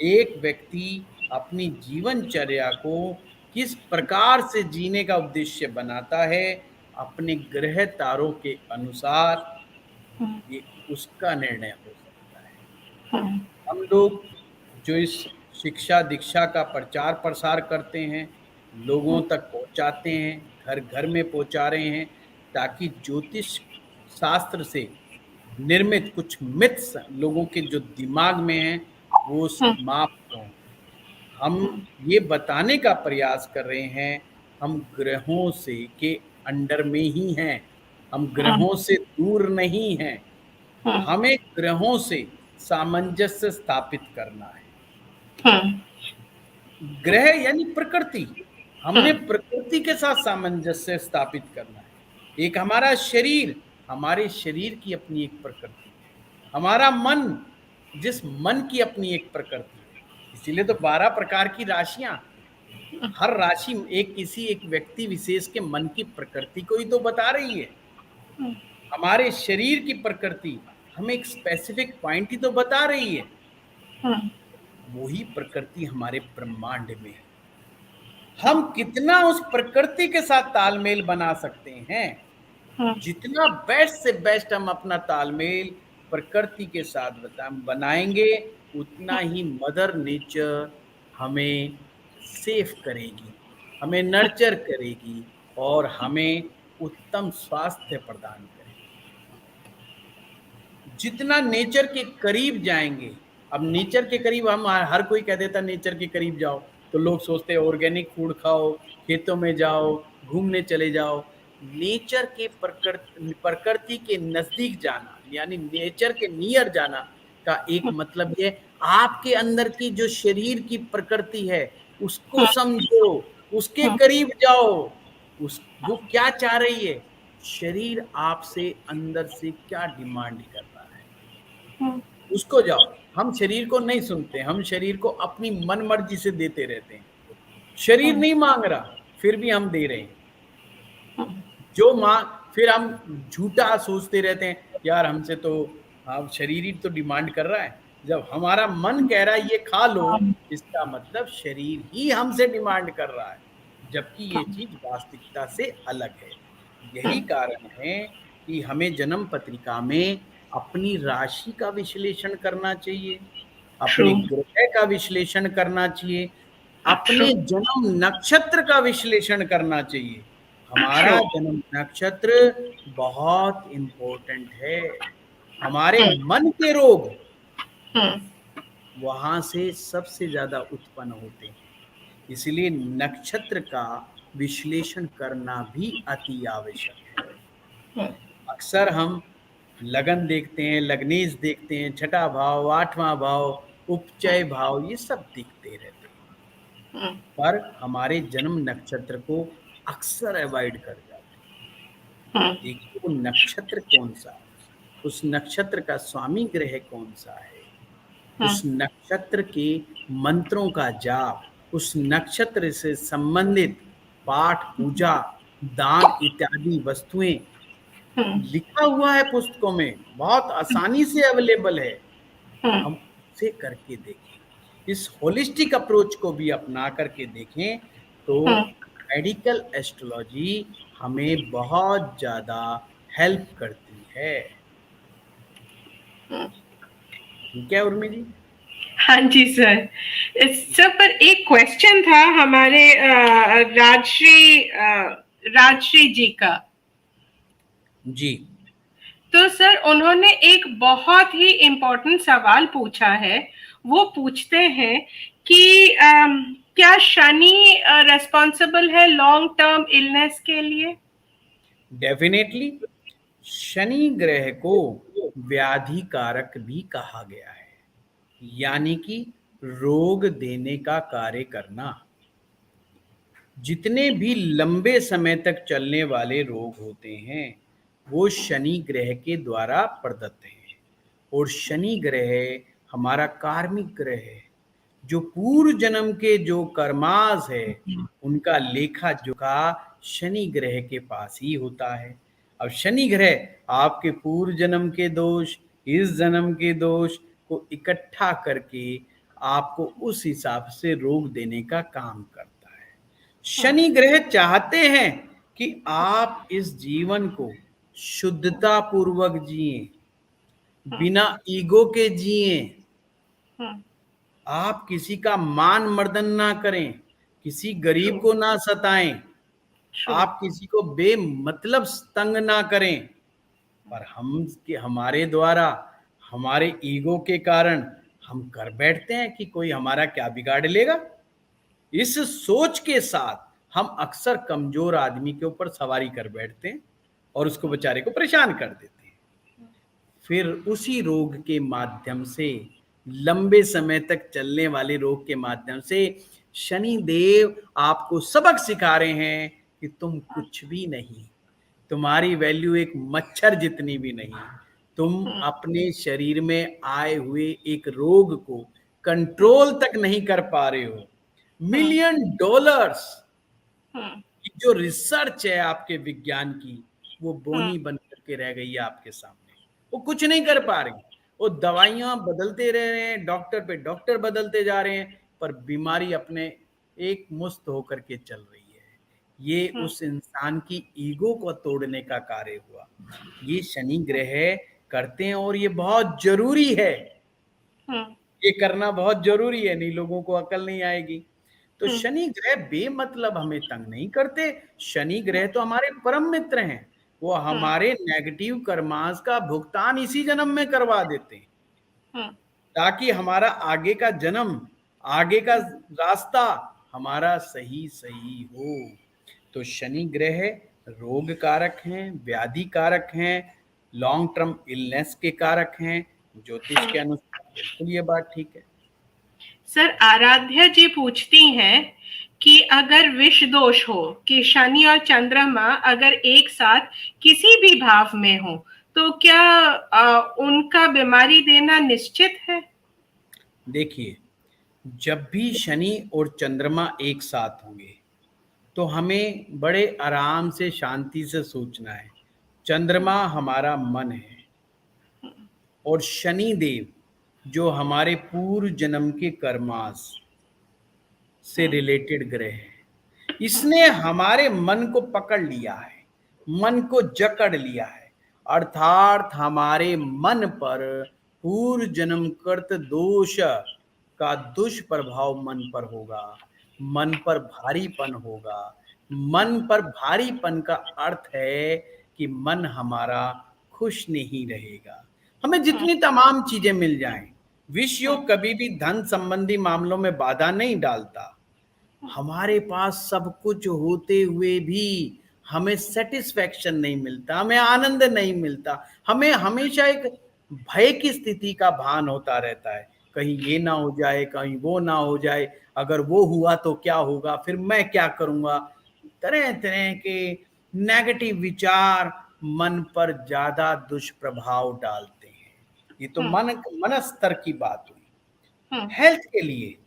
एक व्यक्ति अपनी जीवनचर्या को किस प्रकार से जीने का उद्देश्य बनाता है अपने ग्रह तारों के अनुसार, ये उसका निर्णय हो सकता है। हम लोग जो इस शिक्षा दीक्षा का प्रचार प्रसार करते हैं, लोगों तक पहुंचाते हैं, घर घर में पहुंचा रहे हैं, ताकि ज्योतिष शास्त्र से निर्मित कुछ मिथ्स लोगों के जो दिमाग में हैं वो समाप्त हों। हम ये बताने का प्रयास कर रहे हैं हम ग्रहों से के अंडर में ही हैं, हम ग्रहों से दूर नहीं हैं, हम्म, हमें ग्रहों से सामंजस्य स्थापित करना है। हम्म, ग्रह यानी प्रकृति, हमने हम्म, प्रकृति के साथ सामंजस्य स्थापित करना है। एक हमारा शरीर, हमारे शरीर की अपनी एक प्रकृति है। हमारा मन, जिस मन की अपनी एक प्रकृति है। इसीलिए तो 12 प्रकार की राशियां, हर राशि एक किसी एक व्यक्ति विशेष के मन की प्रकृति को ही तो बता रही है। हमारे शरीर की प्रकृति हमें एक स्पेसिफिक पॉइंट ही तो बता रही है। हम्म, वही प्रकृति हमारे ब्रह्मांड में है। हम कितना उस प्रकृति के साथ तालमेल बना सकते हैं, हम्म, जितना बेस्ट से बेस्ट हम अपना तालमेल प्रकृति के साथ बनाएंगे, उतना ही मदर नेचर हमें सेफ करेगी, हमें नर्चर करेगी और हमें उत्तम स्वास्थ्य प्रदान करेगी। जितना नेचर के करीब जाएंगे, अब नेचर के करीब हम हर कोई कह देता नेचर के करीब जाओ, तो लोग सोचते हैं ऑर्गेनिक फूड खाओ, खेतों में जाओ, घूमने चले जाओ। नेचर के प्रकृति के नजदीक जाना यानी नेचर के नियर जाना का एक मतलब ये, आपके अंदर की जो शरीर की प्रकृति है उसको समझो, उसके करीब जाओ। उस वो क्या चाह रही है, शरीर आपसे अंदर से क्या डिमांड कर रहा है, हम्म, उसको जाओ। हम शरीर को नहीं सुनते, हम शरीर को अपनी मन मर्जी से देते रहते हैं। शरीर नहीं मांग रहा, फिर भी हम दे रहे हैं। जो मांग, फिर हम झूठा सोचते रहते हैं, यार हमसे तो अब शरीर ही तो डिमांड कर रहा है। जब हमारा मन कह रहा है ये खा लो, इसका मतलब शरीर ही हमसे डिमांड कर रहा है, जबकि ये चीज वास्तविकता से अलग है। यही कारण है कि हमें जन्म पत्रिका में अपनी राशि का विश्लेषण करना चाहिए, ट्रू, अपने ग्रह का विश्लेषण करना चाहिए, ट्रू, अपने जन्म नक्षत्र का विश्लेषण करना चाहिए। हमारा ट्रू, जन्म नक्षत्र बहुत इंपॉर्टेंट है। हमारे मन के रोग हम्म, वहां से सबसे ज्यादा उत्पन्न होते हैं। इसलिए नक्षत्र का विश्लेषण करना भी अति आवश्यक है। हम्म, अक्सर हम लगन देखते हैं, लग्नेश देखते हैं, छठा भाव, आठवां भाव, उपचय भाव, ये सब दिखते रहते हैं, हम्म, पर हमारे जन्म नक्षत्र को अक्सर अवॉइड कर जाते हैं। हम्म, देखिए वो नक्षत्र कौन सा है, उस नक्षत्र का स्वामी ग्रह कौन सा है, हम्म, उस नक्षत्र के मंत्रों का जाप, उस नक्षत्र से संबंधित पाठ, पूजा, दान इत्यादि वस्तुएं हम्म, लिखा हुआ है पुस्तकों में, बहुत आसानी से अवेलेबल है। हम्म, हम उसे करके देखें, इस होलिस्टिक अप्रोच को भी अपना करके देखें, तो हम्म, मेडिकल एस्ट्रोलॉजी हमें बहुत ज्यादा हेल्प करती है। हम्म। ठीक है उर्मी जी? हाँ जी सर। सर पर एक क्वेश्चन था हमारे राजश्री जी का। जी। तो सर उन्होंने एक बहुत ही इम्पोर्टेंट सवाल पूछा है। वो पूछते हैं कि क्या शनि रेस्पॉन्सिबल है लॉन्ग टर्म इलनेस के लिए? डेफिनेटली शनि ग्रह को व्याधि कारक भी कहा गया है, यानी कि रोग देने का कार्य करना। जितने भी लंबे समय तक चलने वाले रोग होते हैं वो शनि ग्रह के द्वारा प्रदत्त हैं। और शनि ग्रह हमारा कार्मिक ग्रह है, जो पूर्व जन्म के जो कर्मास है उनका लेखा जोखा शनि ग्रह के पास ही होता है। अब शनि ग्रह आपके पूर्व जन्म के दोष, इस जन्म के दोष को इकट्ठा करके आपको उस हिसाब से रोग देने का काम करता है। शनि ग्रह चाहते हैं कि आप इस जीवन को शुद्धता पूर्वक जिए, बिना ईगो के जिए, आप किसी का मान मर्दन ना करें, किसी गरीब को ना सताएं, आप किसी को बेमतलब तंग ना करें। पर हम कि हमारे द्वारा, हमारे ईगो के कारण हम कर बैठते हैं कि कोई हमारा क्या बिगाड़ लेगा। इस सोच के साथ हम अक्सर कमजोर आदमी के ऊपर सवारी कर बैठते हैं। और उसको बेचारे को परेशान कर देते हैं। फिर उसी रोग के माध्यम से, लंबे समय तक चलने वाले रोग के माध्यम से, शनि देव आपको सबक सिखा रहे हैं कि तुम कुछ भी नहीं, तुम्हारी वैल्यू एक मच्छर जितनी भी नहीं। तुम अपने शरीर में आए हुए एक रोग को कंट्रोल तक नहीं कर पा रहे हो। $1,000,000 की जो रिसर्च है आपके विज्ञान की, वो बोनी बन करके रह गई है आपके सामने। वो कुछ नहीं कर पा रही। वो दवाइयां बदलते रह रहे हैं, डॉक्टर पे डॉक्टर बदलते जा रहे हैं, पर बीमारी अपने एक मुस्त होकर के चल रही है। ये उस इंसान की ईगो को तोड़ने का कार्य हुआ। ये शनि ग्रह करते हैं और ये बहुत जरूरी है। ये करना बहुत जरूरी है, नहीं लोगों को अकल नहीं आएगी। तो शनि ग्रह बेमतलब हमें तंग नहीं करते। शनि ग्रह तो हमारे परम मित्र हैं। वो हमारे नेगेटिव कर्मास का भुगतान इसी जन्म में करवा देते हैं, ताकि हमारा आगे का जन्म, आगे का रास्ता हमारा सही सही हो। तो शनि ग्रह रोग कारक हैं, व्याधि कारक हैं, लॉन्ग टर्म इलनेस के कारक हैं। ज्योतिष के अनुसार बिल्कुल ये बात ठीक है। सर, आराध्या जी पूछती हैं कि अगर विष दोष हो कि शनि और चंद्रमा अगर एक साथ किसी भी भाव में हो, तो क्या उनका बीमारी देना निश्चित है? देखिए, जब भी शनि और चंद्रमा एक साथ होंगे तो हमें बड़े आराम से, शांति से सोचना है। चंद्रमा हमारा मन है और शनि देव जो हमारे पूर्व जन्म के कर्मास से रिलेटेड ग्रह है। इसने हमारे मन को पकड़ लिया है, मन को जकड़ लिया है, अर्थात हमारे मन पर पूर्व जन्म कृत दोष का दुष्प्रभाव मन पर होगा, मन पर भारीपन होगा। मन पर भारीपन का अर्थ है कि मन हमारा खुश नहीं रहेगा। हमें जितनी तमाम चीजें मिल जाएं, विषय योग कभी भी धन संबंधी मामलों में बाधा नहीं डालता। हमारे पास सब कुछ होते हुए भी हमें सेटिस्फैक्शन नहीं मिलता, हमें आनंद नहीं मिलता। हमें हमेशा एक भय की स्थिति का भान होता रहता है, कहीं ये ना हो जाए, कहीं वो ना हो जाए, अगर वो हुआ तो क्या होगा, फिर मैं क्या करूंगा। तरह तरह के नेगेटिव विचार मन पर ज्यादा दुष्प्रभाव डालते हैं। ये तो मन स्तर की बात हुई। हेल्थ के लिए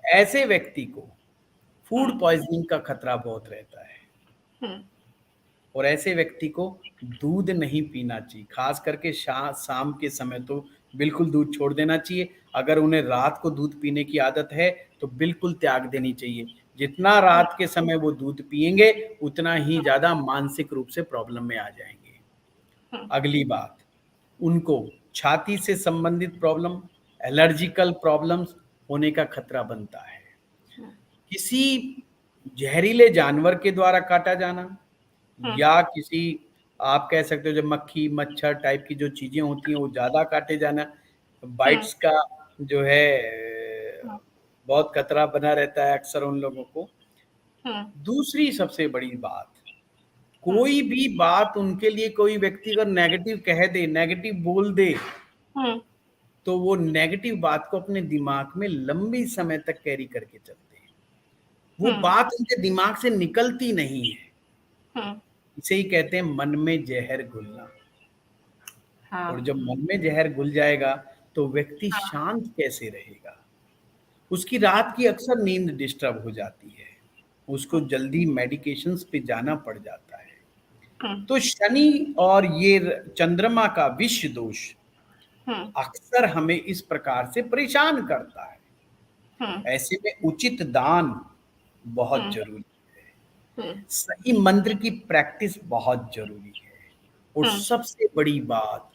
ऐसे व्यक्ति को फूड पॉइजनिंग का खतरा बहुत रहता है और ऐसे व्यक्ति को दूध नहीं पीना चाहिए। खास करके शाम के समय तो बिल्कुल दूध छोड़ देना चाहिए। अगर उन्हें रात को दूध पीने की आदत है तो बिल्कुल त्याग देनी चाहिए। जितना रात के समय वो दूध पिएंगे उतना ही ज्यादा मानसिक रूप से प्रॉब्लम में आ जाएंगे। अगली बात, उनको छाती से संबंधित प्रॉब्लम, एलर्जिकल प्रॉब्लम्स होने का खतरा बनता है। किसी जहरीले जानवर के द्वारा काटा जाना या किसी, आप कह सकते हो जब मक्खी मच्छर टाइप की जो चीजें होती हैं वो ज्यादा काटे जाना, बाइट्स का जो है बहुत खतरा बना रहता है अक्सर उन लोगों को। दूसरी सबसे बड़ी बात, कोई भी बात उनके लिए कोई व्यक्ति अगर नेगेटिव कह दे, नेगेटिव बोल दे, तो वो नेगेटिव बात को अपने दिमाग में लंबी समय तक कैरी करके चलते हैं। वो बात उनके दिमाग से निकलती नहीं है। इसे ही कहते हैं मन में जहर घुलना। और जब मन में जहर घुल जाएगा तो व्यक्ति शांत कैसे रहेगा। उसकी रात की अक्सर नींद डिस्टर्ब हो जाती है, उसको जल्दी मेडिकेशंस पे जाना पड़ जाता है। तो शनि और ये चंद्रमा का विष दोष अक्सर हमें इस प्रकार से परेशान करता है। ऐसे में उचित दान बहुत जरूरी है, सही मंत्र की प्रैक्टिस बहुत जरूरी है, और सबसे बड़ी बात,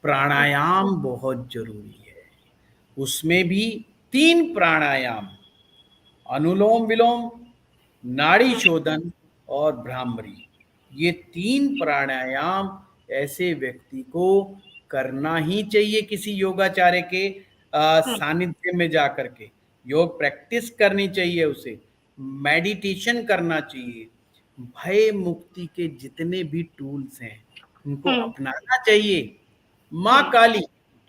प्राणायाम बहुत जरूरी है। उसमें भी 3 प्राणायाम, अनुलोम विलोम, नाड़ी शोधन और भ्रामरी, ये 3 प्राणायाम ऐसे व्यक्ति को करना ही चाहिए। किसी योगाचार्य के सानिध्य में जाकर के योग प्रैक्टिस करनी चाहिए, उसे मेडिटेशन करना चाहिए। भय मुक्ति के जितने भी टूल्स हैं उनको हम्म। अपनाना चाहिए। माँ हम्म। काली,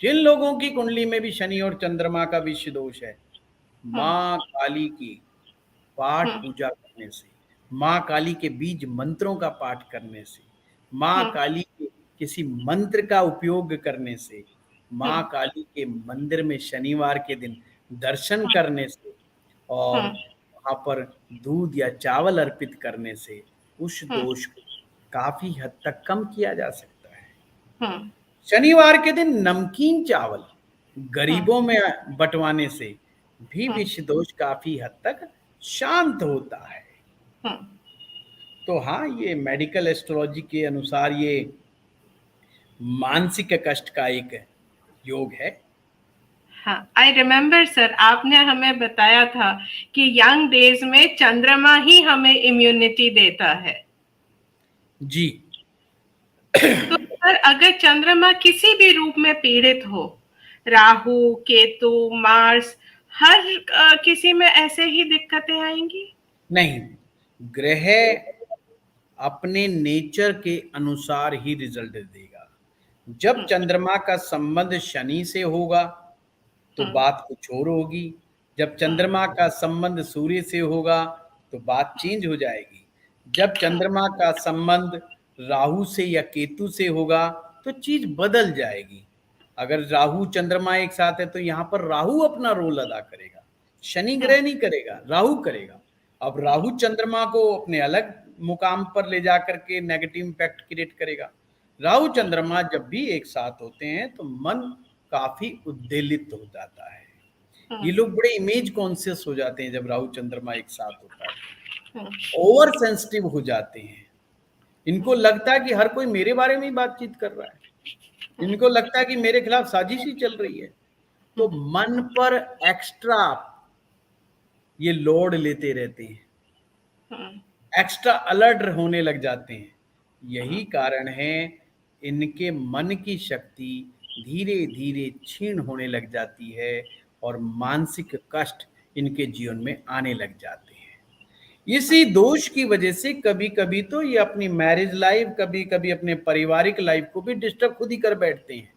जिन लोगों की कुंडली में भी शनि और चंद्रमा का विष दोष है, हम्म। माँ काली की पाठ हम्म। पूजा करने से, माँ काली के बीज मंत्रों का पाठ करने से, माँ हम्म। काली के किसी मंत्र का उपयोग करने से, माँ हम्म। काली के मंदिर में शनिवार के दिन दर्शन करने से और हम्म। वहाँ पर दूध या चावल अर्पित करने से उस हम्म। दोष को काफी हद तक कम किया जा सकता है। हम्म। शनिवार के दिन नमकीन चावल हम्म। गरीबों में बंटवाने से भी हम्म। विष दोष काफी हद तक शांत होता है। हम्म। तो हाँ, ये मेडिकल एस्ट्रोलॉजी के अनुसार ये मानसिक कष्ट का एक योग है। हाँ, आई रिमेम्बर सर, आपने हमें बताया था कि यंग डेज में चंद्रमा ही हमें इम्यूनिटी देता है। जी। तो सर, अगर चंद्रमा किसी भी रूप में पीड़ित हो, राहु, केतु, मार्स, हर किसी में ऐसे ही दिक्कतें आएंगी? नहीं, ग्रह अपने नेचर के अनुसार ही रिजल्ट देगा। जब हम्म। चंद्रमा का संबंध शनि से होगा तो हम्म। बात कुछ और होगी। जब हम्म। चंद्रमा का संबंध सूर्य से होगा तो बात चेंज हो जाएगी। जब चंद्रमा का संबंध राहु से या केतु से होगा तो चीज बदल जाएगी। अगर राहु चंद्रमा एक साथ है तो यहाँ पर राहु अपना रोल अदा करेगा, शनि हम्म। ग्रह नहीं करेगा, राहु करेगा। अब राहु चंद्रमा को अपने अलग मुकाम पर ले जाकर के नेगेटिव इम्पैक्ट क्रिएट करेगा। राहु चंद्रमा जब भी एक साथ होते हैं तो मन काफी उद्वेलित हो जाता है। ये हम्म। लोग बड़े इमेज कॉन्शियस हो जाते हैं जब राहु चंद्रमा एक साथ होता है, हम्म। ओवर सेंसिटिव हो जाते हैं। इनको लगता है कि हर कोई मेरे बारे में ही बातचीत कर रहा है, इनको लगता है कि मेरे खिलाफ साजिश ही चल रही है। तो हम्म। मन पर एक्स्ट्रा ये लोड लेते रहते हैं, हम्म। एक्स्ट्रा अलर्ट होने लग जाते हैं। हम्म। यही कारण है इनके मन की शक्ति धीरे धीरे क्षीण होने लग जाती है और मानसिक कष्ट इनके जीवन में आने लग जाते हैं। इसी दोष की वजह से कभी कभी तो ये अपनी मैरिज लाइफ, कभी कभी अपने पारिवारिक लाइफ को भी डिस्टर्ब खुद ही कर बैठते हैं।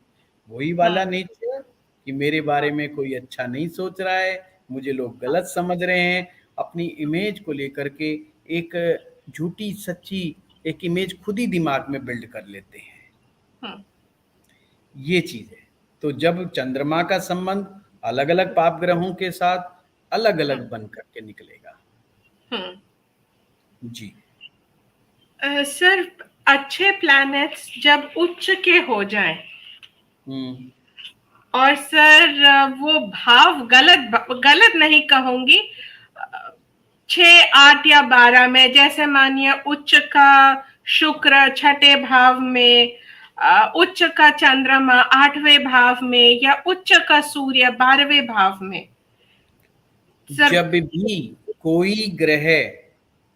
वही वाला हम्म। नेचर कि मेरे बारे में कोई अच्छा नहीं सोच रहा है, मुझे लोग गलत समझ रहे हैं, अपनी इमेज को लेकर के एक झूठी सच्ची एक इमेज खुद ही दिमाग में बिल्ड कर लेते हैं। हम्म। ये चीज है। तो जब चंद्रमा का संबंध अलग अलग पाप ग्रहों के साथ अलग अलग बन करके निकलेगा। हम्म। जी। सर, अच्छे प्लैनेट्स जब उच्च के हो जाएं हम्म। और सर वो भाव गलत गलत नहीं कहूंगी, 6, 8 या 12 में, जैसे मानिए उच्च का शुक्र छठे भाव में, उच्च का चंद्रमा 8वें भाव में, या उच्च का सूर्य 12वें भाव में सर। जब भी कोई ग्रह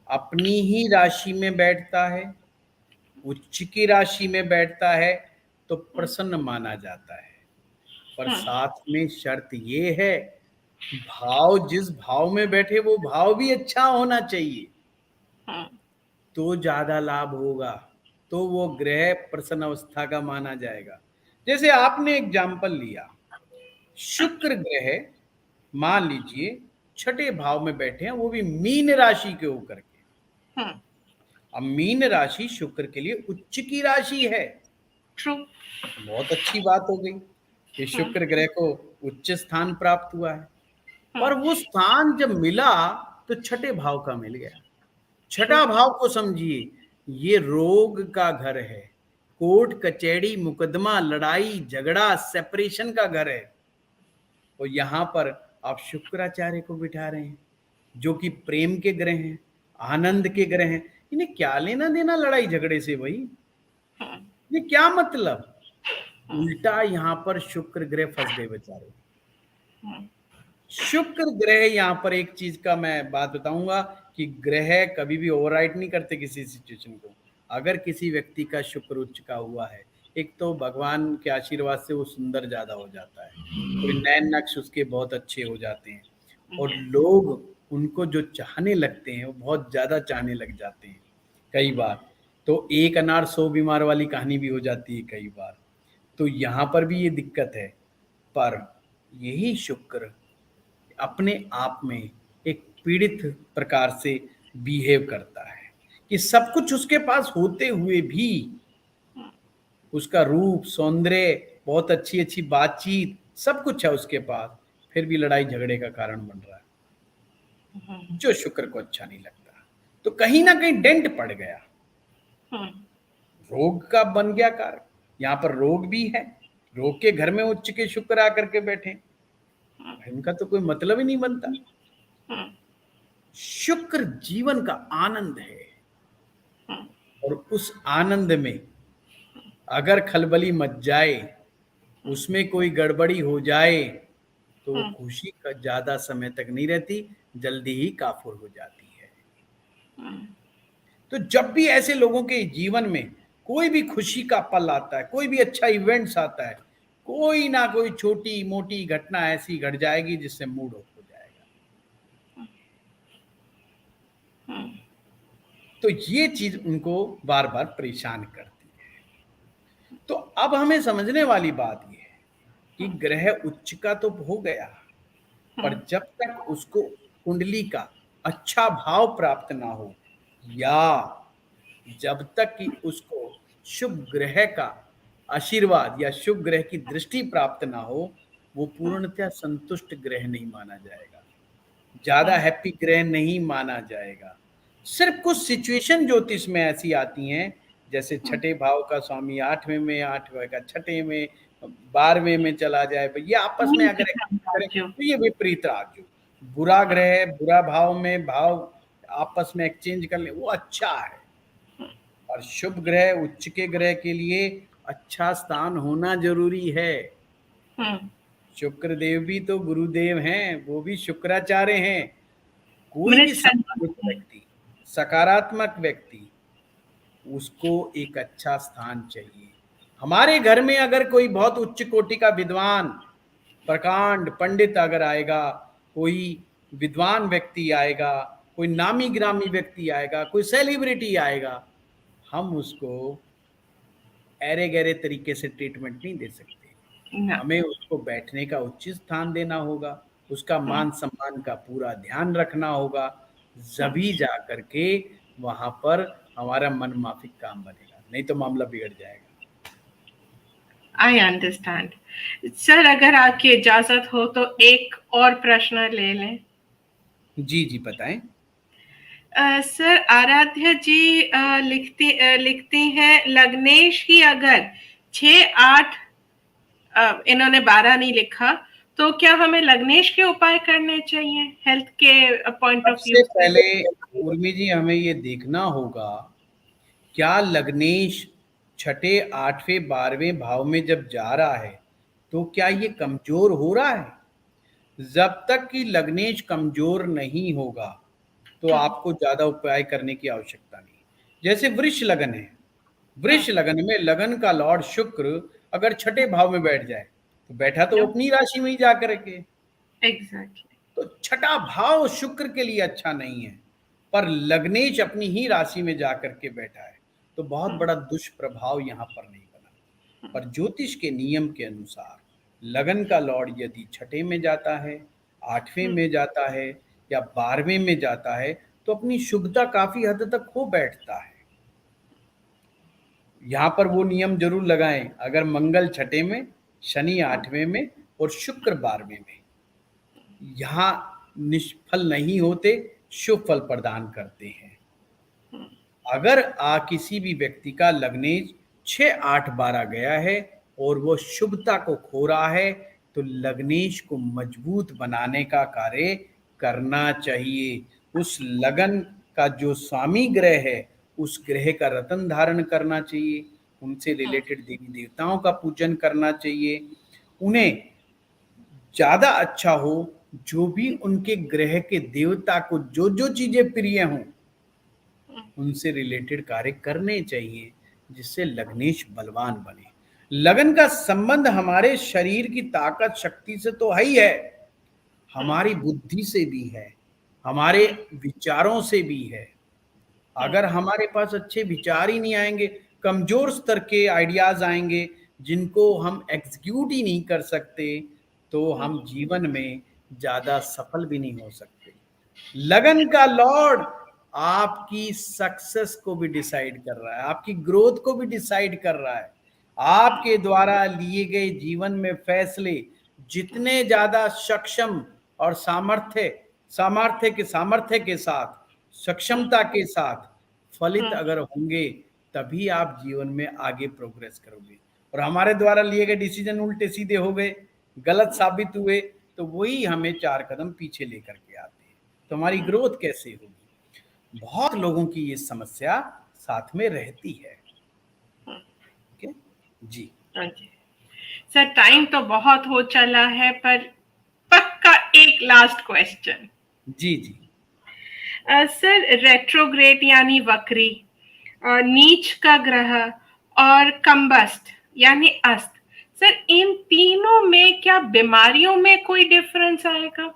अपनी ही राशि में बैठता है, उच्च की राशि में बैठता है, तो प्रसन्न माना जाता है। पर हम्म। साथ में शर्त ये है, भाव जिस भाव में बैठे वो भाव भी अच्छा होना चाहिए, हम्म। तो ज्यादा लाभ होगा, तो वो ग्रह प्रसन्न अवस्था का माना जाएगा। जैसे आपने एग्जाम्पल लिया, शुक्र ग्रह मान लीजिए छठे भाव में बैठे हैं, वो भी मीन राशि के होकर के। हम्म। अब मीन राशि शुक्र के लिए उच्च की राशि है, ट्रू। बहुत अच्छी बात हो गई कि हम्म। शुक्र ग्रह को उच्च स्थान प्राप्त हुआ है। पर हम्म। वो स्थान जब मिला तो छठे भाव का मिल गया। ट्रू। छठा भाव को समझिए, ये रोग का घर है, कोर्ट कचहरी मुकदमा लड़ाई झगड़ा सेपरेशन का घर है। और यहां पर आप शुक्राचार्य को बिठा रहे हैं जो कि प्रेम के ग्रह हैं, आनंद के ग्रह हैं। इन्हें क्या लेना देना लड़ाई झगड़े से भाई, हम्म। ये क्या मतलब। हम्म। उल्टा यहां पर शुक्र ग्रह फंस गए बेचारे। हम्म। शुक्र ग्रह यहाँ पर एक चीज का मैं बात बताऊंगा कि ग्रह कभी भी ओवरराइट नहीं करते किसी सिचुएशन को। अगर किसी व्यक्ति का शुक्र उच्च का हुआ है, एक तो भगवान के आशीर्वाद से वो सुंदर ज्यादा हो जाता है, कोई नैन नक्श उसके बहुत अच्छे हो जाते हैं और Yes. लोग उनको जो चाहने लगते हैं वो बहुत ज्यादा चाहने लग जाते हैं। कई बार तो एक अनार 100 बीमार वाली कहानी भी हो जाती है कई बार। तो यहाँ पर भी ये दिक्कत है। पर यही शुक्र अपने आप में एक पीड़ित प्रकार से बिहेव करता है कि सब कुछ उसके पास होते हुए भी उसका रूप, सौंदर्य, बहुत अच्छी अच्छी बातचीत, सब कुछ है उसके पास, फिर भी लड़ाई झगड़े का कारण बन रहा है, जो शुक्र को अच्छा नहीं लगता। तो कहीं ना कहीं डेंट पड़ गया, रोग का बन गया कारण। यहाँ पर रोग भी है, रोग के घर में उच्च के शुक्र आकर के बैठे, इनका तो कोई मतलब ही नहीं बनता। शुक्र जीवन का आनंद है, और उस आनंद में अगर खलबली मच जाए, उसमें कोई गड़बड़ी हो जाए, तो वो खुशी का ज्यादा समय तक नहीं रहती, जल्दी ही काफुर हो जाती है। तो जब भी ऐसे लोगों के जीवन में कोई भी खुशी का पल आता है, कोई भी अच्छा इवेंट्स आता है, कोई ना कोई छोटी मोटी घटना ऐसी घट जाएगी जिससे मूड ऑफ हो जाएगा। तो ये चीज उनको बार बार परेशान करती है। तो अब हमें समझने वाली बात यह है कि ग्रह उच्च का तो हो गया, पर जब तक उसको कुंडली का अच्छा भाव प्राप्त ना हो, या जब तक कि उसको शुभ ग्रह का आशीर्वाद या शुभ ग्रह की दृष्टि प्राप्त ना हो, वो पूर्णतः संतुष्ट ग्रह नहीं माना जाएगा, ज्यादा हैप्पी ग्रह नहीं माना जाएगा। सिर्फ कुछ सिचुएशन ज्योतिष में ऐसी आती हैं, जैसे छठे भाव का स्वामी 8वें में, 8वें का छठे में, 12वें में चला जाए, तो ये आपस में अगर करे तो ये विपरीत राजयोग, बुरा ग्रह बुरा भाव में भाव आपस में एक्सचेंज कर ले, वो अच्छा है। और शुभ ग्रह, उच्च के ग्रह के लिए अच्छा स्थान होना जरूरी है। शुक्र देव भी तो गुरुदेव हैं, वो भी शुक्राचार्य हैं। कोई भी सम्मानित व्यक्ति, सकारात्मक व्यक्ति, उसको एक अच्छा स्थान चाहिए। हमारे घर में अगर कोई बहुत उच्च कोटि का विद्वान, प्रकांड पंडित अगर आएगा, कोई विद्वान व्यक्ति आएगा, कोई नामी ग्रामी व्यक्ति आएगा, कोई सेलिब्रिटी आएगा, हम उसको ऐरे गहरे तरीके से ट्रीटमेंट नहीं दे सकते। हमें उसको बैठने का उचित स्थान देना होगा, उसका मान सम्मान का पूरा ध्यान रखना होगा, जभी जा करके वहां पर हमारा मन माफिक काम बनेगा, नहीं तो मामला बिगड़ जाएगा। I understand sir. अगर आपकी इजाजत हो तो एक और प्रश्न ले लें। जी जी बताएं। सर आराध्य जी लिखते हैं, लग्नेश ही अगर 6-8, इन्होंने 12 नहीं लिखा, तो क्या हमें लग्नेश के उपाय करने चाहिए हेल्थ के पॉइंट ऑफ व्यू सबसे से? पहले उर्मी जी हमें ये देखना होगा, क्या लग्नेश छठे 8वें 12वें भाव में जब जा रहा है तो क्या ये कमजोर हो रहा है? जब तक कि लग्नेश कमजोर नहीं होगा तो आपको ज्यादा उपाय करने की आवश्यकता नहीं। जैसे वृष लगन है, वृष लगन में लगन का लॉर्ड शुक्र अगर छठे भाव में बैठ जाए, तो बैठा तो अपनी राशि में ही जाकर के, एग्जैक्टली। तो छठा भाव शुक्र के लिए अच्छा नहीं है, पर लग्नेश अपनी ही राशि में जाकर के बैठा है, तो बहुत बड़ा दुष्प्रभाव यहाँ पर नहीं बना। पर ज्योतिष के नियम के अनुसार लगन का लॉर्ड यदि छठे में जाता है, 8वें में जाता है, या 12वें में जाता है, तो अपनी शुभता काफी हद तक खो बैठता है। यहाँ पर वो नियम जरूर लगाएं, अगर मंगल छठे में, शनि 8वें में और शुक्र 12वें में, यहाँ निष्फल नहीं होते, शुभ फल प्रदान करते हैं। अगर किसी भी व्यक्ति का लग्नेश 6-8-12 गया है और वो शुभता को खो रहा है, तो लग्नेश को मजबूत बनाने का कार्य करना चाहिए। उस लगन का जो स्वामी ग्रह है, उस ग्रह का रत्न धारण करना चाहिए, उनसे रिलेटेड देवी देवताओं का पूजन करना चाहिए। उन्हें ज्यादा अच्छा हो, जो भी उनके ग्रह के देवता को जो जो चीजें प्रिय हों, उनसे रिलेटेड कार्य करने चाहिए, जिससे लग्नेश बलवान बने। लगन का संबंध हमारे शरीर की ताकत शक्ति से तो है ही है, हमारी बुद्धि से भी है, हमारे विचारों से भी है। अगर हमारे पास अच्छे विचार ही नहीं आएंगे, कमजोर स्तर के आइडियाज आएंगे जिनको हम एग्जीक्यूट ही नहीं कर सकते, तो हम जीवन में ज्यादा सफल भी नहीं हो सकते। लगन का लॉर्ड आपकी सक्सेस को भी डिसाइड कर रहा है, आपकी ग्रोथ को भी डिसाइड कर रहा है। आपके द्वारा लिए गए जीवन में फैसले जितने ज्यादा सक्षम और सामर्थ्य के साथ, सक्षमता के साथ फलित अगर होंगे, तभी आप जीवन में आगे प्रोग्रेस करोगे। और हमारे द्वारा लिए गए डिसीजन उल्टे सीधे हो गए, गलत साबित हुए, तो वही हमें 4 कदम पीछे लेकर के आते हैं। तो हमारी ग्रोथ कैसे होगी? बहुत लोगों की ये समस्या साथ में रहती है। ओके जी। हाँ जी सर, टाइम तो बहुत हो चला है, पर पक्का एक लास्ट क्वेश्चन। जी जी। सर, रेट्रोग्रेड यानी वक्री, नीच का ग्रह और कंबस्ट यानी अस्त, सर इन तीनों में क्या बीमारियों में कोई डिफरेंस आएगा?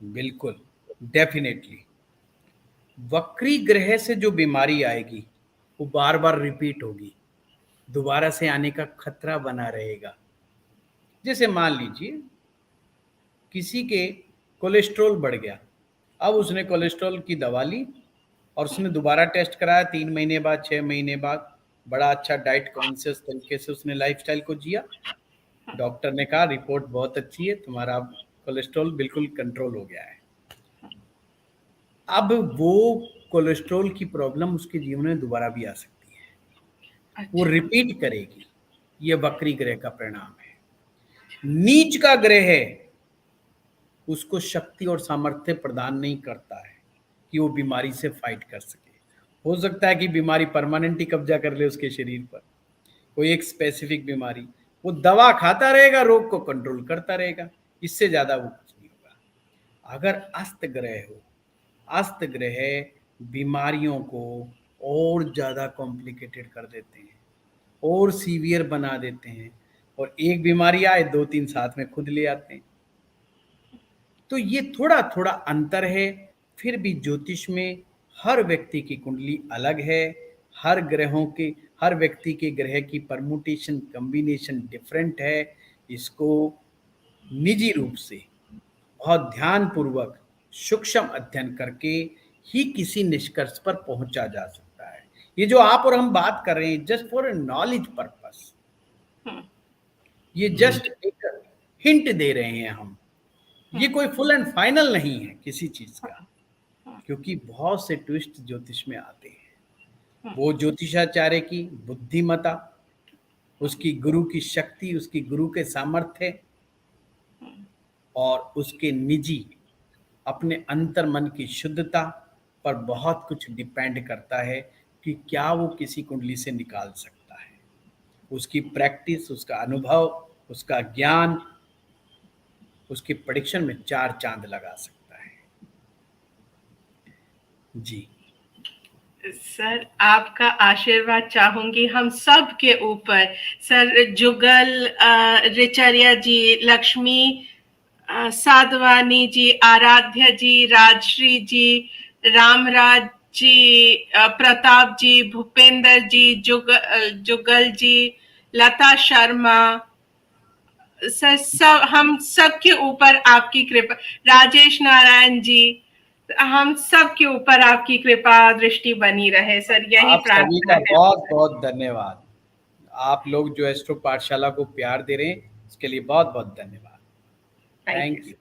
बिल्कुल, डेफिनेटली। वक्री ग्रह से जो बीमारी आएगी वो बार बार रिपीट होगी, दोबारा से आने का खतरा बना रहेगा। जैसे मान लीजिए किसी के कोलेस्ट्रॉल बढ़ गया, अब उसने कोलेस्ट्रॉल की दवा ली और उसने दोबारा टेस्ट कराया 3 महीने बाद, 6 महीने बाद, बड़ा अच्छा डाइट कॉन्शियस तरीके से उसने लाइफस्टाइल को जिया। डॉक्टर ने कहा रिपोर्ट बहुत अच्छी है, तुम्हारा कोलेस्ट्रॉल बिल्कुल कंट्रोल हो गया है। अब वो कोलेस्ट्रॉल की प्रॉब्लम उसके जीवन में दोबारा भी आ सकती है, वो रिपीट करेगी। ये वक्री ग्रह का परिणाम है। नीच का ग्रह है, उसको शक्ति और सामर्थ्य प्रदान नहीं करता है कि वो बीमारी से फाइट कर सके। हो सकता है कि बीमारी परमानेंट ही कब्जा कर ले उसके शरीर पर, कोई एक स्पेसिफिक बीमारी, वो दवा खाता रहेगा, रोग को कंट्रोल करता रहेगा, इससे ज्यादा वो कुछ नहीं होगा। अगर अस्त ग्रह हो, अस्त ग्रह बीमारियों को और ज्यादा कॉम्प्लिकेटेड कर देते हैं और सीवियर बना देते हैं, और एक बीमारी आए 2-3 साथ में खुद ले आते हैं। तो ये थोड़ा थोड़ा अंतर है। फिर भी ज्योतिष में हर व्यक्ति की कुंडली अलग है, हर व्यक्ति के ग्रह की परमुटेशन कॉम्बिनेशन डिफरेंट है। इसको निजी रूप से बहुत ध्यान पूर्वक सूक्ष्म अध्ययन करके ही किसी निष्कर्ष पर पहुंचा जा सकता है। ये जो आप और हम बात कर रहे हैं जस्ट फॉर नॉलेज पर्पस, ये जस्ट एक हिंट दे रहे हैं हम, ये कोई फुल एंड फाइनल नहीं है किसी चीज का, क्योंकि बहुत से ट्विस्ट ज्योतिष में आते हैं। वो ज्योतिषाचार्य की बुद्धिमता, उसकी गुरु की शक्ति, उसकी गुरु के सामर्थ्य और उसके निजी अपने अंतर मन की शुद्धता पर बहुत कुछ डिपेंड करता है कि क्या वो किसी कुंडली से निकाल सकता है। उसकी प्रैक्टिस, उसका अनुभव, उसका ज्ञान उसकी प्रेडिक्शन में 4 चांद लगा सकता है। जी सर, आपका आशीर्वाद चाहूंगी हम सब के ऊपर। सर, जुगल रिचर्या जी, लक्ष्मी साधवानी जी, आराध्या जी, राजश्री जी, रामराज जी, प्रताप जी, भूपेंद्र जी, जुगल जी, लता शर्मा, सर सब हम सब के ऊपर आपकी कृपा, राजेश नारायण जी, हम सब के ऊपर आपकी कृपा दृष्टि बनी रहे सर, यही आप सभी प्रार्थना का है। बहुत बहुत धन्यवाद। आप लोग जो एस्ट्रो पाठशाला को प्यार दे रहे हैं, इसके लिए बहुत बहुत धन्यवाद। Thank thank you. यू।